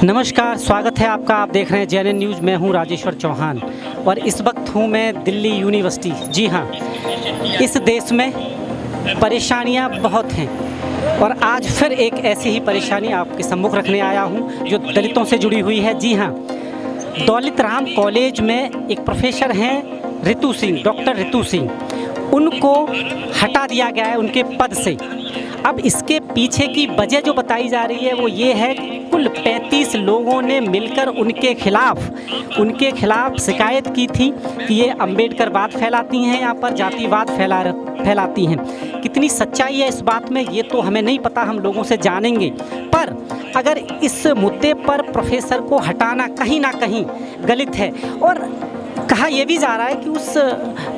नमस्कार, स्वागत है आपका। आप देख रहे हैं JNN न्यूज़। मैं हूं राजेश्वर चौहान और इस वक्त हूं मैं दिल्ली यूनिवर्सिटी। जी हां, इस देश में परेशानियां बहुत हैं और आज फिर एक ऐसी ही परेशानी आपके सम्मुख रखने आया हूं जो दलितों से जुड़ी हुई है। जी हां, दौलत राम कॉलेज में एक प्रोफेसर हैं रितु सिंह, डॉक्टर रितु सिंह। उनको हटा दिया गया है उनके पद से। अब इसके पीछे की वजह जो बताई जा रही है वो ये है कि कुल 35 लोगों ने मिलकर उनके खिलाफ शिकायत की थी कि ये अम्बेडकरवाद फैलाती हैं, यहाँ पर जातिवाद फैलाती हैं। कितनी सच्चाई है इस बात में ये तो हमें नहीं पता, हम लोगों से जानेंगे। पर अगर इस मुद्दे पर प्रोफेसर को हटाना कहीं ना कहीं गलत है। और कहा यह भी जा रहा है कि उस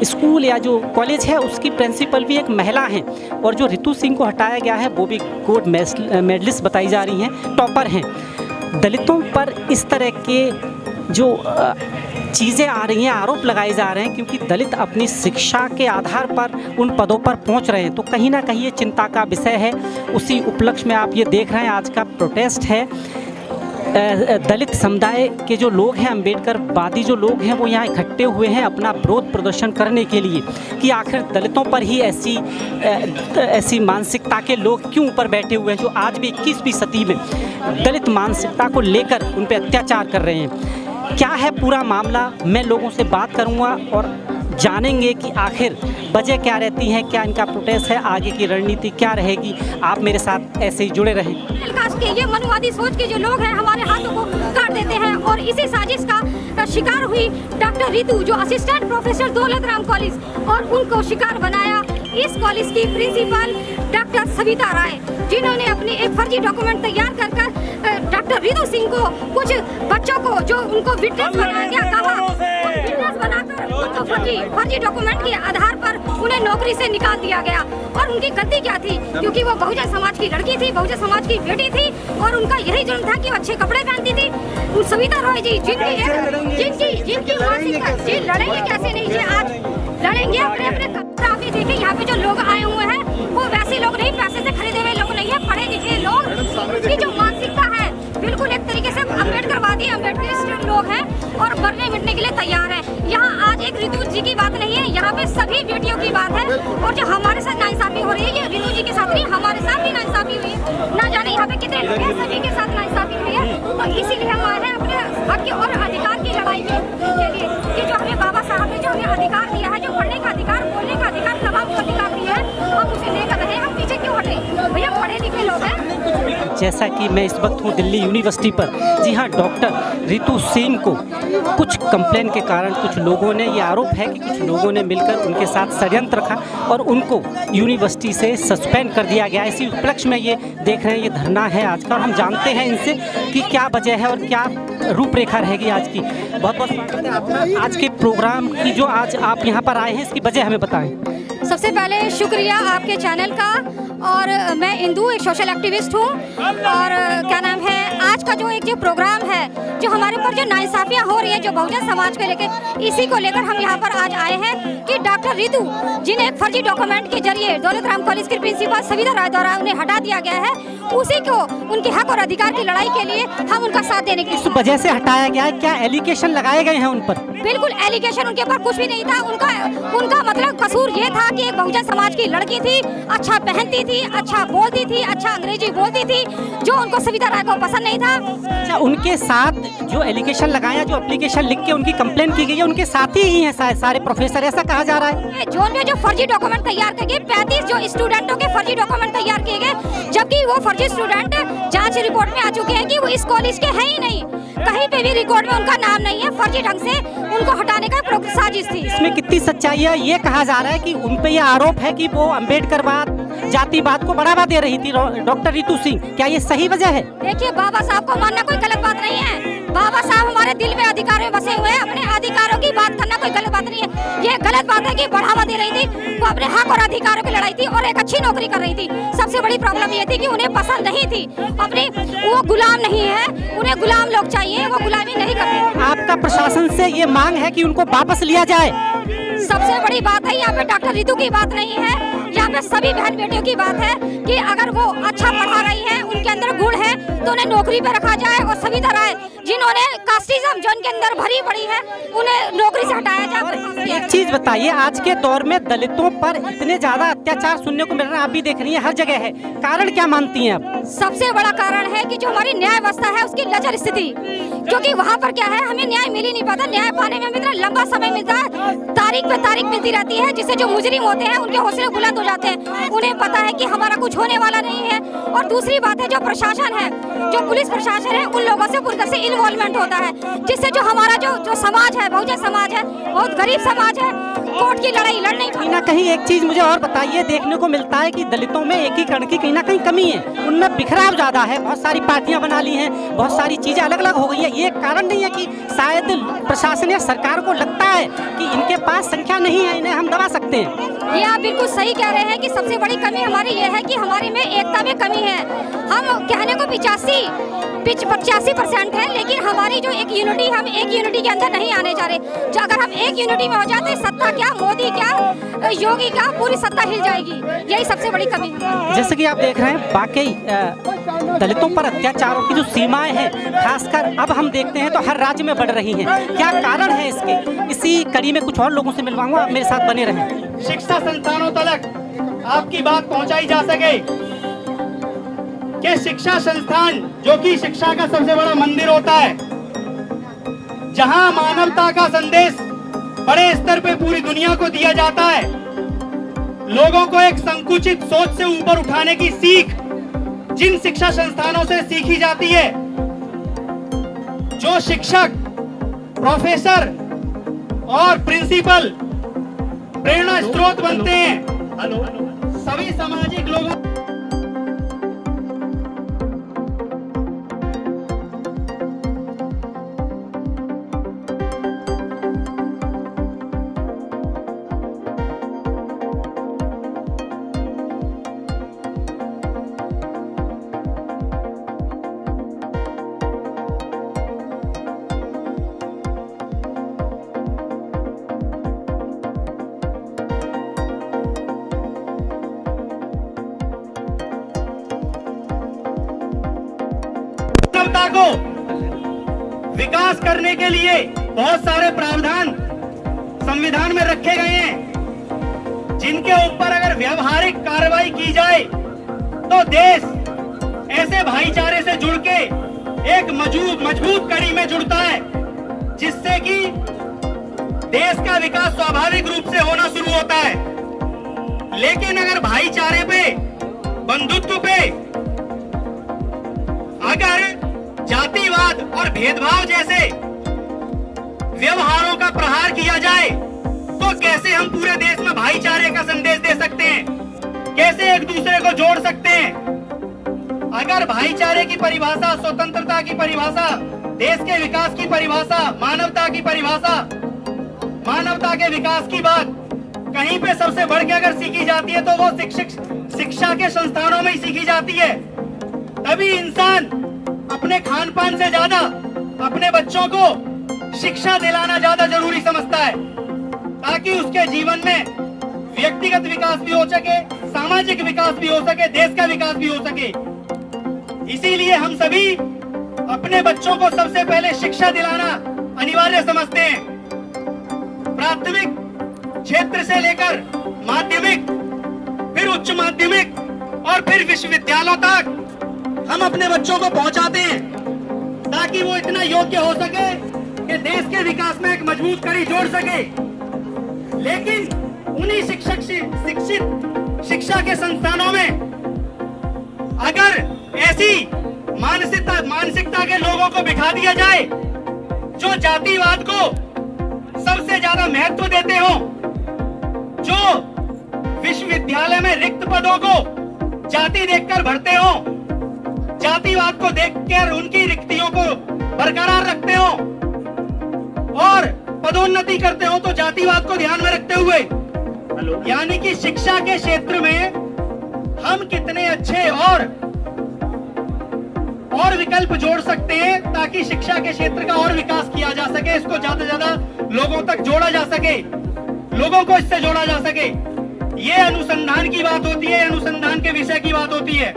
स्कूल या जो कॉलेज है उसकी प्रिंसिपल भी एक महिला हैं और जो रितु सिंह को हटाया गया है वो भी गोल्ड मेडलिस्ट बताई जा रही हैं, टॉपर हैं। दलितों पर इस तरह के जो चीज़ें आ रही हैं, आरोप लगाए जा रहे हैं क्योंकि दलित अपनी शिक्षा के आधार पर उन पदों पर पहुंच रहे हैं, तो कहीं ना कहीं ये चिंता का विषय है। उसी उपलक्ष्य में आप ये देख रहे हैं आज का प्रोटेस्ट है। दलित समुदाय के जो लोग हैं, अम्बेडकरवादी जो लोग हैं, वो यहाँ इकट्ठे हुए हैं अपना विरोध प्रदर्शन करने के लिए कि आखिर दलितों पर ही ऐसी मानसिकता के लोग क्यों ऊपर बैठे हुए हैं जो आज भी 21वीं सदी में दलित मानसिकता को लेकर उन पर अत्याचार कर रहे हैं। क्या है पूरा मामला, मैं लोगों से बात करूँगा और जानेंगे कि आखिर वजह क्या रहती है, क्या इनका प्रोटेस्ट है, आगे की रणनीति क्या रहेगी। आप मेरे साथ ऐसे ही जुड़े रहें। ये मनुवादी सोच के जो लोग हैं हमारे हाथों को काट देते हैं और इसी साजिश का शिकार हुई डॉक्टर रितु, जो assistant professor Daulat Ram college, और उनको शिकार बनाया इस कॉलेज की प्रिंसिपल डॉक्टर सविता राय, जिन्होंने अपनी एक फर्जी डॉक्यूमेंट तैयार कर डॉक्टर रितु सिंह को, कुछ बच्चों को जो उनको विटनेस बनाया गया कहा, विटनेस बनाकर उनको फर्जी डॉक्यूमेंट के आधार पर उन्हें नौकरी से निकाल दिया गया। और उनकी गलती क्या थी? क्योंकि वो बहुजन समाज की लड़की थी, बहुजन समाज की बेटी थी और उनका यही जुर्म था कि वो अच्छे कपड़े पहनती थी। सविता राय जी जिनकी मानसिकता, जी लड़ेंगे कैसे नहीं, जी आज लड़ेंगे अपने। आप ये देखिए यहाँ पे जो लोग आए हुए हैं वो वैसे लोग नहीं, पैसे से खरीदे हुए लोग नहीं है, पढ़े लिखे लोग। उनकी जो मानसिकता है बिल्कुल एक तरीके से अम्बेडकरवादी, अम्बेडकरिस्ट लोग हैं और मरने मिटने के लिए तैयार है। यहाँ आज एक रितु जी की बात नहीं है, यहाँ पे सभी बेटियों की बात है। और जो हमारे साथ नाइंसाफी हो रही है, ये रितु जी के साथ नहीं, हमारे साथ भी नाइंसाफी हुई है। ना जाने यहाँ पे कितने लोग हैं, सभी के साथ नाइंसाफी हुई है। तो इसीलिए हम आए हैं अपने हक और अधिकार की लड़ाई के लिए कि जो हमें बाबा साहब ने जो हमें अधिकार दिया है, जो पढ़ने का अधिकार, बोलने का अधिकार, तमाम अधिकार दिया है, हम उसे लेकर रहे। हम पीछे क्यों हटे? भैया पढ़े लिखे लोग हैं। जैसा कि मैं इस वक्त हूँ दिल्ली यूनिवर्सिटी पर। जी हाँ, डॉक्टर रितु सिंह को कुछ कंप्लेन के कारण कुछ लोगों ने, ये आरोप है कि कुछ लोगों ने मिलकर उनके साथ षड्यंत्र रखा और उनको यूनिवर्सिटी से सस्पेंड कर दिया गया। इसी उपलक्ष्य में ये देख रहे हैं, ये धरना है आज का और हम जानते हैं इनसे कि क्या वजह है और क्या रूपरेखा रहेगी आज की। बहुत बहुत स्वागत है आपका आज के प्रोग्राम की। जो आज आप यहाँ पर आए हैं इसकी वजह हमें बताएं। सबसे पहले शुक्रिया आपके चैनल का। और मैं इंदू, एक सोशल एक्टिविस्ट हूँ। और क्या नाम है, आज का जो प्रोग्राम है, जो हमारे ऊपर जो नाइंसाफियाँ हो रही है जो बहुजन समाज को लेकर, इसी को लेकर हम यहाँ पर आज आए हैं कि डॉक्टर रितु, जिन्हें एक फर्जी डॉक्यूमेंट के जरिए दौलत राम कॉलेज की प्रिंसिपल सविता राय द्वारा उन्हें हटा दिया गया है, उसी को उनके हक और अधिकार की लड़ाई के लिए हम उनका साथ देने की इस वजह से हटाया गया है। क्या एलिगेशन लगाए गए हैं उन पर? बिल्कुल एलिगेशन उनके ऊपर कुछ भी नहीं था। उनका मतलब कसूर ये था कि एक बहुजन समाज की लड़की थी, अच्छा पहनती थी, अच्छा बोलती थी, अच्छा अंग्रेजी बोलती थी, जो उनको सविता राय को पसंद नहीं था। अच्छा, उनके साथ जो एलिगेशन लगाया, जो एप्लीकेशन लिख के उनकी कंप्लेन की गई है, उनके साथ ही हैं सारे प्रोफेसर, ऐसा कहा जा रहा है। जो फर्जी डॉक्यूमेंट तैयार किए, 35 जो स्टूडेंटों के फर्जी डॉक्यूमेंट तैयार किए गए, जबकि वो फर्जी स्टूडेंट जांच रिपोर्ट में आ चुके हैं कि वो इस कॉलेज के हैं ही नहीं, कहीं पे भी रिकॉर्ड में उनका नाम नहीं है। फर्जी ढंग से उनको हटाने का साजिश थी। इसमें कितनी सच्चाई है? ये कहा जा रहा है कि उन पे ये आरोप है कि वो अम्बेडकरवाद, जातिवाद को बढ़ावा दे रही थी डॉक्टर रितु सिंह। क्या ये सही वजह है? देखिए, बाबा साहब को मानना कोई गलत बात नहीं है। बाबा साहब हमारे दिल में अधिकार में बसे हुए हैं, अपने अधिकारों की बात करना कोई गलत बात नहीं है। ये गलत बात है कि बढ़ावा दे रही थी, वो अपने हक और अधिकारों की लड़ाई थी और एक अच्छी नौकरी कर रही थी। सबसे बड़ी प्रॉब्लम ये थी कि उन्हें पसंद नहीं थी, अपने वो गुलाम नहीं है, उन्हें गुलाम लोग चाहिए, वो गुलामी नहीं करते। आपका प्रशासन से ये मांग है कि उनको वापस लिया जाए? सबसे बड़ी बात है यहाँ पे डॉक्टर रितु की बात नहीं है, यहाँ पे सभी बहन बेटियों की बात है कि अगर वो अच्छा पढ़ा रही है, उनके अंदर गुण है, तो उन्हें नौकरी पे रखा जाए और सभी तरह जिन्होंने कास्टिज्म जो उनके अंदर भरी पड़ी है उन्हें नौकरी से हटाया जाए। एक चीज बताइए, आज के दौर में दलितों पर इतने ज्यादा अत्याचार सुनने को मिल रहा है, आप भी देख रही हैं, हर जगह है, कारण क्या मानती हैं आप? सबसे बड़ा कारण है कि जो हमारी न्याय व्यवस्था है उसकी लचर स्थिति, क्योंकि वहाँ पर क्या है, हमें न्याय मिल ही नहीं पाता। न्याय पाने में इतना लंबा समय मिलता है, तारीख पे तारीख मिलती रहती है, जिससे जो मुजरिम होते हैं उनके हौसले बुलंद हो जाते हैं, उन्हें पता है कि हमारा कुछ होने वाला नहीं है। और दूसरी बात है, जो प्रशासन है, जो पुलिस प्रशासन है, उन लोगों से पूरी तरह से इन्वॉल्वमेंट होता है, जिससे जो हमारा जो समाज है, बहुजन समाज है, बहुत गरीब समाज है, कोर्ट की लड़ाई लड़ नहीं कहीं ना कहीं एक चीज मुझे और बताइए, देखने को मिलता है कि दलितों में एकीकरण की कहीं ना कहीं कमी है, उनमें बिखराव ज्यादा है, बहुत सारी पार्टियां बना ली हैं, बहुत सारी चीजें अलग अलग हो गई है। ये कारण नहीं है कि शायद प्रशासन या सरकार को लगता है कि इनके पास संख्या नहीं है, इन्हें हम दबा सकते हैं? ये आप बिल्कुल सही कह रहे हैं कि सबसे बड़ी कमी हमारी ये है कि हमारे में एकता में कमी है। हम कहने को 85% है, लेकिन हमारी जो एक यूनिटी, हम एक यूनिटी के अंदर नहीं आने जा रहे। जो अगर हम एक यूनिटी में हो जाते, सत्ता क्या, मोदी क्या, योगी क्या, पूरी सत्ता हिल जाएगी। यही सबसे बड़ी कमी है। जैसे कि आप देख रहे हैं, वाकई दलितों पर अत्याचारों की जो सीमाएं हैं, खासकर अब हम देखते हैं तो हर राज्य में बढ़ रही हैं। क्या कारण है इसके? इसी कड़ी में कुछ और लोगों से मिलवाऊंगा, आप मेरे साथ बने रहें। शिक्षा संस्थानों तक आपकी बात पहुंचाई जा सके कि शिक्षा संस्थान, जो कि शिक्षा का सबसे बड़ा मंदिर होता है, जहां मानवता का संदेश बड़े स्तर पे पूरी दुनिया को दिया जाता है, लोगों को एक संकुचित सोच से ऊपर उठाने की सीख जिन शिक्षा संस्थानों से सीखी जाती है, जो शिक्षक, प्रोफेसर और प्रिंसिपल प्रेरणा स्रोत बनते हैं, सभी सामाजिक लोगों को विकास करने के लिए बहुत सारे प्रावधान संविधान में रखे गए हैं, जिनके ऊपर अगर व्यावहारिक कार्रवाई की जाए तो देश ऐसे भाईचारे से जुड़ के एक मजबूत कड़ी में जुड़ता है, जिससे कि देश का विकास स्वाभाविक रूप से होना शुरू होता है। लेकिन अगर भाईचारे पे, बंधुत्व पे, अगर जातिवाद और भेदभाव जैसे व्यवहारों का प्रहार किया जाए, तो कैसे हम पूरे देश में भाईचारे का संदेश दे सकते हैं? कैसे एक दूसरे को जोड़ सकते हैं? अगर भाईचारे की परिभाषा, स्वतंत्रता की परिभाषा, देश के विकास की परिभाषा, मानवता की परिभाषा, मानवता के विकास की बात कहीं पे सबसे बढ़ के अगर सीखी जाती है, तो वो शिक्षा के संस्थानों में ही सीखी जाती है। तभी इंसान अपने खान पान से ज्यादा अपने बच्चों को शिक्षा दिलाना ज्यादा जरूरी समझता है, ताकि उसके जीवन में व्यक्तिगत विकास भी हो सके, सामाजिक विकास भी हो सके, देश का विकास भी हो सके। इसीलिए हम सभी अपने बच्चों को सबसे पहले शिक्षा दिलाना अनिवार्य समझते हैं। प्राथमिक क्षेत्र से लेकर माध्यमिक, फिर उच्च माध्यमिक और फिर विश्वविद्यालयों तक हम अपने बच्चों को पहुंचाते हैं, ताकि वो इतना योग्य हो सके कि देश के विकास में एक मजबूत कड़ी जोड़ सके। लेकिन उन्हीं शिक्षित शिक्षा के संस्थानों में अगर ऐसी मानसिकता के लोगों को बिठा दिया जाए जो जातिवाद को सबसे ज्यादा महत्व देते हो, जो विश्वविद्यालय में रिक्त पदों को जाति देखकर भरते हो, जातिवाद को देखकर उनकी रिक्तियों को बरकरार रखते हो और पदोन्नति करते हो, तो जातिवाद को ध्यान में रखते हुए, यानी कि शिक्षा के क्षेत्र में हम कितने अच्छे और विकल्प जोड़ सकते हैं, ताकि शिक्षा के क्षेत्र का और विकास किया जा सके, इसको ज्यादा से ज्यादा लोगों तक जोड़ा जा सके, लोगों को इससे जोड़ा जा सके। ये अनुसंधान की बात होती है, अनुसंधान के विषय की बात होती है।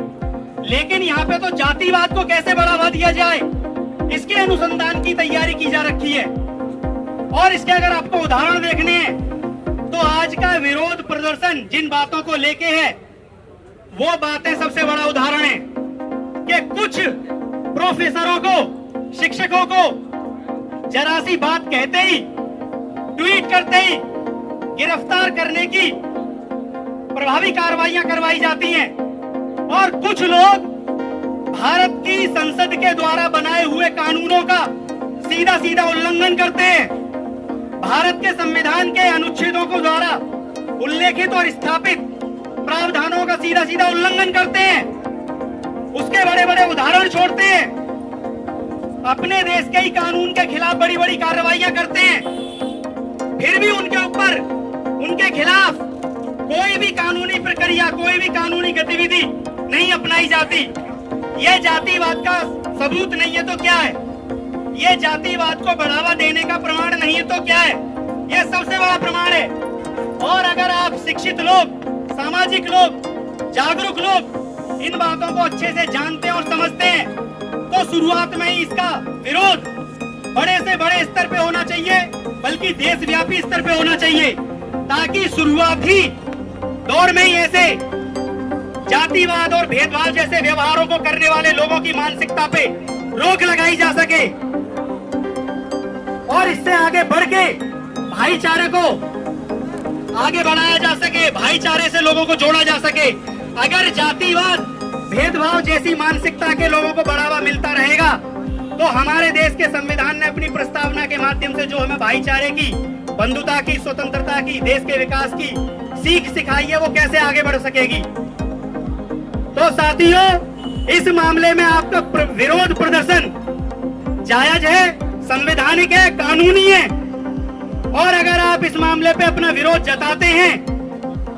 लेकिन यहाँ पे तो जातिवाद को कैसे बढ़ावा दिया जाए, इसके अनुसंधान की तैयारी की जा रखी है। और इसके अगर आपको उदाहरण देखने हैं तो आज का विरोध प्रदर्शन जिन बातों को लेके है, वो बातें सबसे बड़ा उदाहरण है कि कुछ प्रोफेसरों को, शिक्षकों को जरा सी बात कहते ही, ट्वीट करते ही गिरफ्तार करने की प्रभावी कार्रवाइयां करवाई जाती हैं। और कुछ लोग भारत की संसद के द्वारा बनाए हुए कानूनों का सीधा सीधा उल्लंघन करते हैं। भारत के संविधान के अनुच्छेदों को द्वारा उल्लेखित और स्थापित प्रावधानों का सीधा सीधा उल्लंघन करते हैं। उसके बड़े बड़े उदाहरण छोड़ते हैं, अपने देश के ही कानून के खिलाफ बड़ी बड़ी कार्रवाइयां करते हैं। फिर भी उनके ऊपर, उनके खिलाफ कोई भी कानूनी प्रक्रिया, कोई भी कानूनी गतिविधि नहीं अपनाई जाती। यह जातिवाद का सबूत नहीं है तो क्या है? यह जातिवाद को बढ़ावा देने का प्रमाण नहीं है तो क्या है? यह सबसे बड़ा प्रमाण है। और अगर आप शिक्षित लोग, सामाजिक लोग, जागरूक लोग इन बातों को अच्छे से जानते हैं और समझते हैं तो शुरुआत में ही इसका विरोध बड़े से बड़े स्तर पे होना चाहिए, बल्कि देशव्यापी स्तर पे होना चाहिए, ताकि शुरुआती दौर में ही ऐसे जातिवाद और भेदभाव जैसे व्यवहारों को करने वाले लोगों की मानसिकता पे रोक लगाई जा सके और इससे आगे बढ़ के भाईचारे को आगे बढ़ाया जा सके, भाईचारे से लोगों को जोड़ा जा सके। अगर जातिवाद, भेदभाव जैसी मानसिकता के लोगों को बढ़ावा मिलता रहेगा तो हमारे देश के संविधान ने अपनी प्रस्तावना के माध्यम से जो हमें भाईचारे की, बंधुता की, स्वतंत्रता की, देश के विकास की सीख सिखाई है, वो कैसे आगे बढ़ सकेगी। तो साथियों, इस मामले में आपका विरोध प्रदर्शन जायज है, संवैधानिक है, कानूनी है। और अगर आप इस मामले पे अपना विरोध जताते हैं,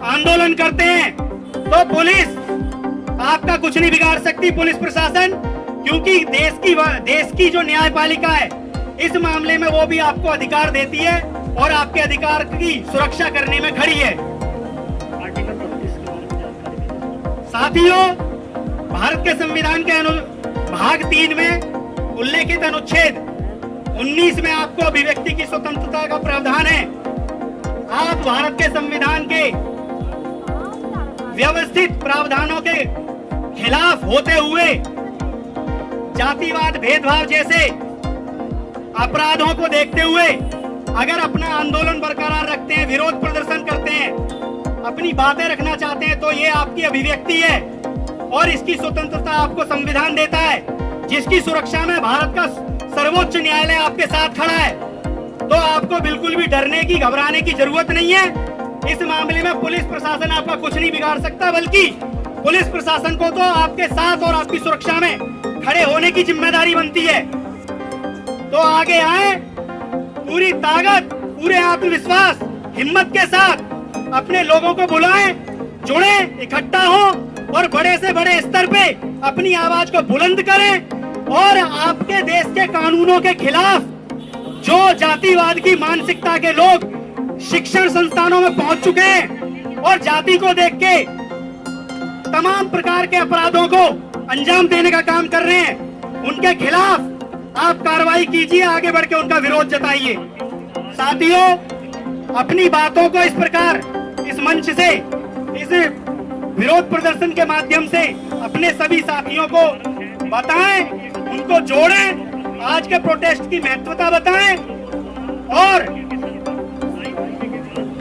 आंदोलन करते हैं, तो पुलिस आपका कुछ नहीं बिगाड़ सकती, पुलिस प्रशासन, क्योंकि देश की जो न्यायपालिका है इस मामले में वो भी आपको अधिकार देती है और आपके अधिकार की सुरक्षा करने में खड़ी है। साथियों, भारत के संविधान के भाग 3 में उल्लेखित अनुच्छेद 19 में आपको अभिव्यक्ति की स्वतंत्रता का प्रावधान है। आप भारत के संविधान के व्यवस्थित प्रावधानों के खिलाफ होते हुए जातिवाद, भेदभाव जैसे अपराधों को देखते हुए अगर अपना आंदोलन बरकरार रखते हैं, विरोध प्रदर्शन करते हैं, अपनी बातें रखना चाहते हैं, तो ये आपकी अभिव्यक्ति है और इसकी स्वतंत्रता आपको संविधान देता है, जिसकी सुरक्षा में भारत का सर्वोच्च न्यायालय आपके साथ खड़ा है। तो आपको बिल्कुल भी डरने की, घबराने की जरूरत नहीं है। इस मामले में पुलिस प्रशासन आपका कुछ नहीं बिगाड़ सकता, बल्कि पुलिस प्रशासन को तो आपके साथ और आपकी सुरक्षा में खड़े होने की जिम्मेदारी बनती है। तो आगे आए, पूरी ताकत, पूरे आत्मविश्वास, हिम्मत के साथ अपने लोगों को बुलाएं, जुड़े, इकट्ठा हो और बड़े से बड़े स्तर पे अपनी आवाज को बुलंद करें और आपके देश के कानूनों के खिलाफ जो जातिवाद की मानसिकता के लोग शिक्षण संस्थानों में पहुंच चुके हैं और जाति को देख के तमाम प्रकार के अपराधों को अंजाम देने का काम कर रहे हैं, उनके खिलाफ आप कार्रवाई कीजिए, आगे बढ़ के उनका विरोध जताइए। साथियों, अपनी बातों को इस प्रकार इस मंच से, इस विरोध प्रदर्शन के माध्यम से अपने सभी साथियों को बताएं, उनको जोड़ें, आज के प्रोटेस्ट की महत्वता बताएं और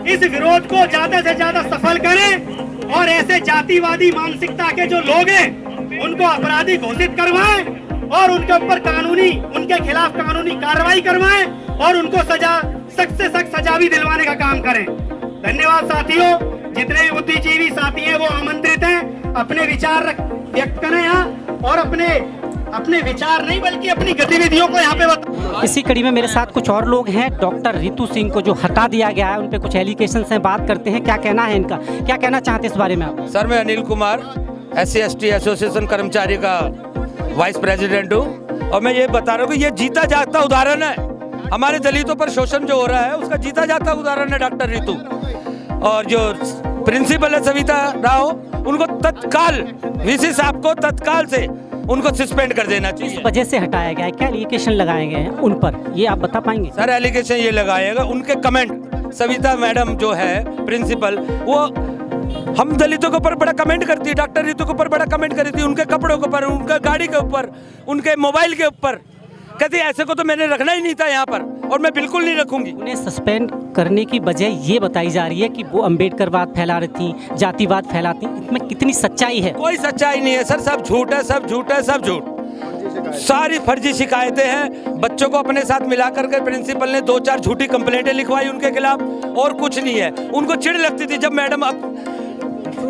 इस विरोध को ज्यादा से ज्यादा सफल करें और ऐसे जातिवादी मानसिकता के जो लोग हैं उनको अपराधी घोषित करवाएं और उनके ऊपर कानूनी, उनके खिलाफ कानूनी कार्रवाई करवाएं और उनको सजा, सख्त से सख्त सजा भी दिलवाने का काम करें। धन्यवाद साथियों। जितने भी बुद्धिजीवी साथी हैं वो आमंत्रित हैं, अपने विचार व्यक्त करें यहाँ और अपने विचार नहीं बल्कि अपनी गतिविधियों को यहाँ पे बताएं। इसी कड़ी में मेरे साथ कुछ और लोग हैं। डॉक्टर रितु सिंह को जो हटा दिया गया है, उन पे कुछ एलिगेशंस हैं, बात करते हैं, क्या कहना है इनका, क्या कहना चाहते हैं इस बारे में आप? सर, मैं अनिल कुमार, SC/ST एसोसिएशन कर्मचारी का वाइस प्रेसिडेंट हूँ और मैं ये बता रहा हूँ कि ये जीता जागता उदाहरण है। हमारे दलितों पर शोषण जो हो रहा है उसका जीता जागता उदाहरण है डॉक्टर रितु। और जो प्रिंसिपल है सविता राव, उनको तत्काल वीसी साहब को तत्काल से उनको सस्पेंड कर देना इस चाहिए। वजह से हटाया गया है, क्या एलिगेशन लगाए गए हैं उन पर, ये आप बता पाएंगे? सर एलिगेशन ये लगाएगा, उनके कमेंट, सविता मैडम जो है प्रिंसिपल, वो हम दलितों के ऊपर बड़ा कमेंट करती है, डॉक्टर रीतू के ऊपर बड़ा कमेंट करती है, उनके कपड़ों के ऊपर, उनके गाड़ी के ऊपर, उनके मोबाइल के ऊपर। कहती ऐसे को तो मैंने रखना ही नहीं था यहाँ पर, और मैं बिल्कुल नहीं रखूंगी। उन्हें सस्पेंड करने की वजह ये बताई जा रही है कि वो अंबेडकरवाद फैला रही थी, जातिवाद फैलाती, इसमें कितनी सच्चाई है? कोई सच्चाई नहीं है सर, सब झूठ है, सब झूठ है, सब झूठ। सारी फर्जी शिकायतें हैं। बच्चों को अपने साथ मिलाकर के प्रिंसिपल ने 2-4 झूठी कंप्लेंटें लिखवाई उनके खिलाफ, और कुछ नहीं है। उनको चिढ़ लगती थी जब मैडम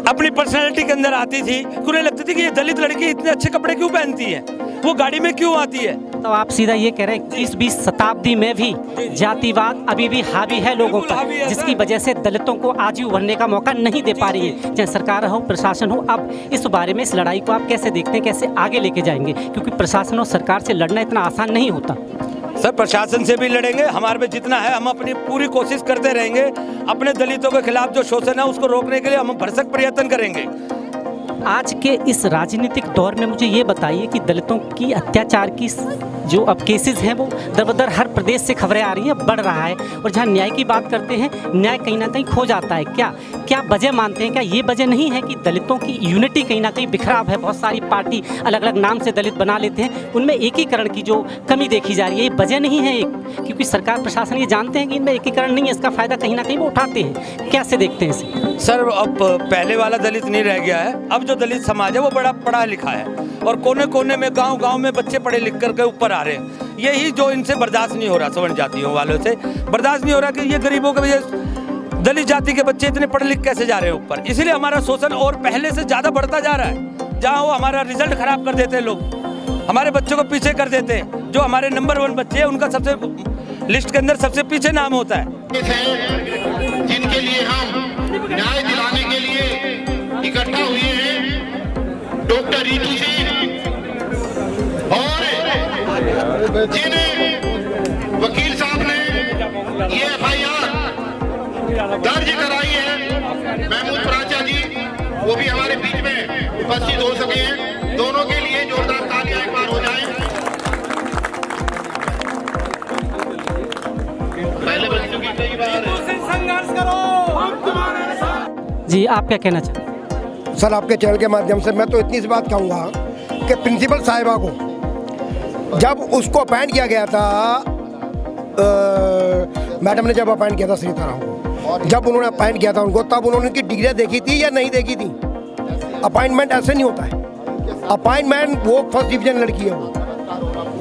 अपनी पर्सनैलिटी के अंदर आती थी, उन्हें लगती थी कि ये दलित लड़की इतने अच्छे कपड़े क्यों पहनती है, वो गाड़ी में क्यों आती है। तो आप सीधा ये कह रहे हैं कि 20वीं शताब्दी में भी जातिवाद अभी भी हावी है लोगों बिल्कुल हावी पर, है जिसकी सर। वजह से दलितों को आज उभरने का मौका नहीं दे पा रही है, चाहे सरकार हो प्रशासन हो। अब इस बारे में, इस लड़ाई को आप कैसे देखते हैं, कैसे आगे लेके जाएंगे? क्योंकि प्रशासन और सरकार से लड़ना इतना आसान नहीं होता। सर प्रशासन से भी लड़ेंगे, हमारे में जितना है हम अपनी पूरी कोशिश करते रहेंगे। अपने दलितों के खिलाफ जो शोषण है उसको रोकने के लिए हम भरसक प्रयत्न करेंगे। आज के इस राजनीतिक दौर में मुझे ये बताइए कि दलितों की अत्याचार की जो अब केसेस हैं वो दर हर प्रदेश से खबरें आ रही हैं, बढ़ रहा है, और जहाँ न्याय की बात करते हैं न्याय कहीं ना कहीं खो जाता है। क्या वजह मानते हैं? क्या ये वजह नहीं है कि दलितों की यूनिटी कहीं ना कहीं बिखराव है? बहुत सारी पार्टी अलग अलग नाम से दलित बना लेते हैं, उनमें एकीकरण की जो कमी देखी जा रही है, ये वजह नहीं है एक? क्योंकि सरकार प्रशासन ये जानते हैं कि इनमें एकीकरण नहीं है, इसका फायदा कहीं ना कहीं वो उठाते हैं। कैसे देखते हैं इसे? सर अब पहले वाला दलित नहीं रह गया है, अब जो दलित समाज है वो बड़ा पढ़ा लिखा है, और कोने कोने में गांव में बच्चे पढ़े लिख करके ऊपर आ रहे हैं। यही जो इनसे बर्दाश्त नहीं हो रहा, सवर्ण जातियों वालों से बर्दाश्त नहीं हो रहा कि ये गरीबों के वजह दलित जाति के बच्चे इतने पढ़े लिख कैसे जा रहे हैं ऊपर। इसलिए हमारा शोषण और पहले से ज़्यादा बढ़ता जा रहा है। जहाँ वो हमारा रिजल्ट खराब कर देते हैं लोग, हमारे बच्चों को पीछे कर देते हैं। जो हमारे नंबर 1 बच्चे हैं उनका सबसे लिस्ट के अंदर सबसे पीछे नाम होता है। जिनके लिए हम न्याय दिलाने के लिए इकट्ठा हुए हैं, डॉक्टर रीतू सिंह, और जिन वकील साहब ने ये FIR दर्ज कराई है, महमूद प्राचा जी, वो भी हमारे बीच में उपस्थित हो सके हैं। दोनों के लिए जोरदार तालियां एक बार हो जाए। पहले बच्चों की कई बार संघर्ष करो, हम तुम्हारे साथ। जी आप क्या कहना चाहते हैं? सर आपके चैनल के माध्यम से मैं तो इतनी सी बात कहूँगा कि प्रिंसिपल साहिबा को जब उसको अपॉइंट किया गया था, मैडम ने जब अपॉइंट किया था सरिता राव को, जब उन्होंने अपॉइंट किया था उनको, तब उन्होंने उनकी डिग्री देखी थी या नहीं देखी थी? अपॉइंटमेंट ऐसे नहीं होता है। अपॉइंटमेंट वो फर्स्ट डिवीजन लड़की है,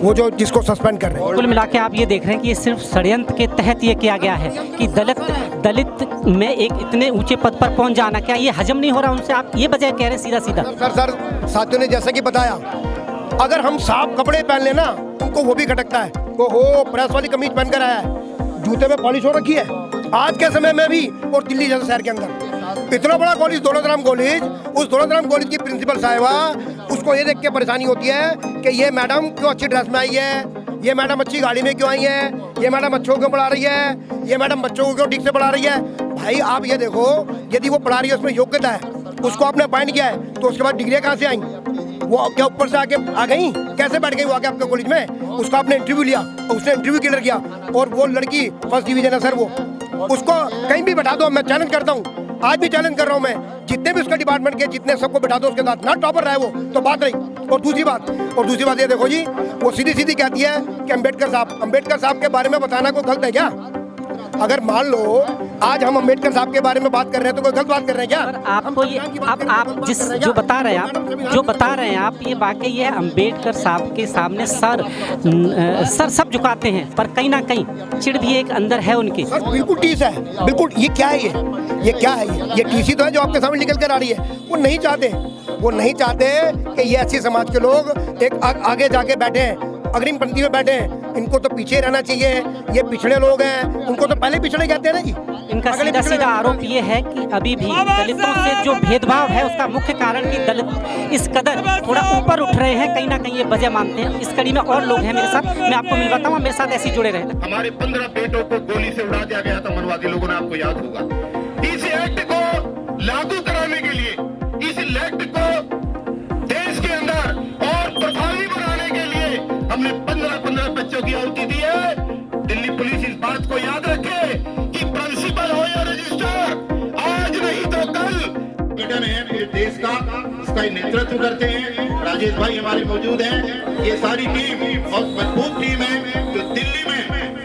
वो जो जिसको सस्पेंड कर रहे हैं। कुल मिला के आप ये देख रहे हैं कि ये सिर्फ षड्यंत्र के तहत ये किया गया है कि दलित में एक इतने ऊंचे पद पर पहुंच जाना, क्या ये हजम नहीं हो रहा उनसे? आप ये वजह कह रहे हैं सीधा? सर साथियों ने जैसा कि बताया, अगर हम साफ कपड़े पहन लेना उनको वो भी खटकता है। वो हो प्रेस वाली कमीज पहनकर आया है, जूते में पॉलिश हो रखी है, आज के समय में भी, और दिल्ली जैसे शहर के अंदर इतना बड़ा कॉलेज दौलतराम कॉलेज, उस दौलतराम कॉलेज की प्रिंसिपल साहिबा, उसको ये देख के परेशानी होती है कि ये मैडम क्यों अच्छी ड्रेस में आई है, ये मैडम अच्छी गाड़ी में क्यों आई है, ये मैडम बच्चों को पढ़ा रही है, ये मैडम बच्चों को क्यों ठीक से पढ़ा रही है। भाई आप ये देखो, यदि वो पढ़ा रही है, उसमें योग्यता है, उसको आपने अपॉइंट किया है, तो उसके बाद डिग्रियाँ कहाँ से आई? वो क्या ऊपर से आके आ गई? कैसे बैठ गई वो आके आपके कॉलेज में? उसका आपने इंटरव्यू लिया, उसने इंटरव्यू क्लियर किया, और वो लड़की फर्स्ट डिवीजन है सर। वो उसको कहीं भी बैठा दो, मैं चैलेंज करता हूँ, आज भी चैलेंज कर रहा हूँ मैं, जितने भी उसका डिपार्टमेंट के जितने सबको बैठा दो उसके साथ, ना टॉपर रहे वो तो बात रही। और दूसरी बात ये देखो जी, वो सीधी कहती है कि अम्बेडकर साहब के बारे में बताना कोई गलत है क्या? अगर मान लो आज हम अम्बेडकर साहब के बारे में बात कर रहे हैं तो कोई गलत बात कर रहे हैं क्या? आपको ये आप जिस जो बता रहे हैं आप ये वाकई ये है, अम्बेडकर साहब के सामने सर सब झुकाते हैं, पर कहीं ना कहीं चिढ़ भी एक अंदर है उनके। सर बिल्कुल टीस है, बिल्कुल। ये क्या है? ये क्या है? ये टीसी तो है जो आपके सामने निकल कर आ रही है। वो नहीं चाहते कि ये ऐसी समाज के लोग एक आगे जाके बैठे हैं, अग्रिम पंक्ति में बैठे हैं। इनको तो पीछे रहना चाहिए। ये पिछड़े लोग हैं, उनको तो पहले पिछड़े कहते हैं ना जी। इनका सीधा आरोप ये है कि अभी भी दलितों से जो भेदभाव है उसका मुख्य कारण कि दलित इस कदर थोड़ा ऊपर उठ रहे हैं, कहीं ना कहीं ये वजह मानते हैं। इस कड़ी में और लोग हैं मेरे साथ, मैं आपको मिलवाता हूँ, मेरे साथ ऐसे जुड़े रहे। हमारे 15 बेटों को गोली से उड़ा दिया गया था मनवादी लोगों ने, आपको याद होगा। इस एक्ट को बात को याद रखे कि प्रिंसिपल हो या रजिस्ट्रार, आज नहीं तो कल संगठन है पूरे देश का, इसका नेतृत्व करते हैं राजेश भाई हमारे मौजूद हैं। ये सारी टीम बहुत मजबूत टीम है जो दिल्ली में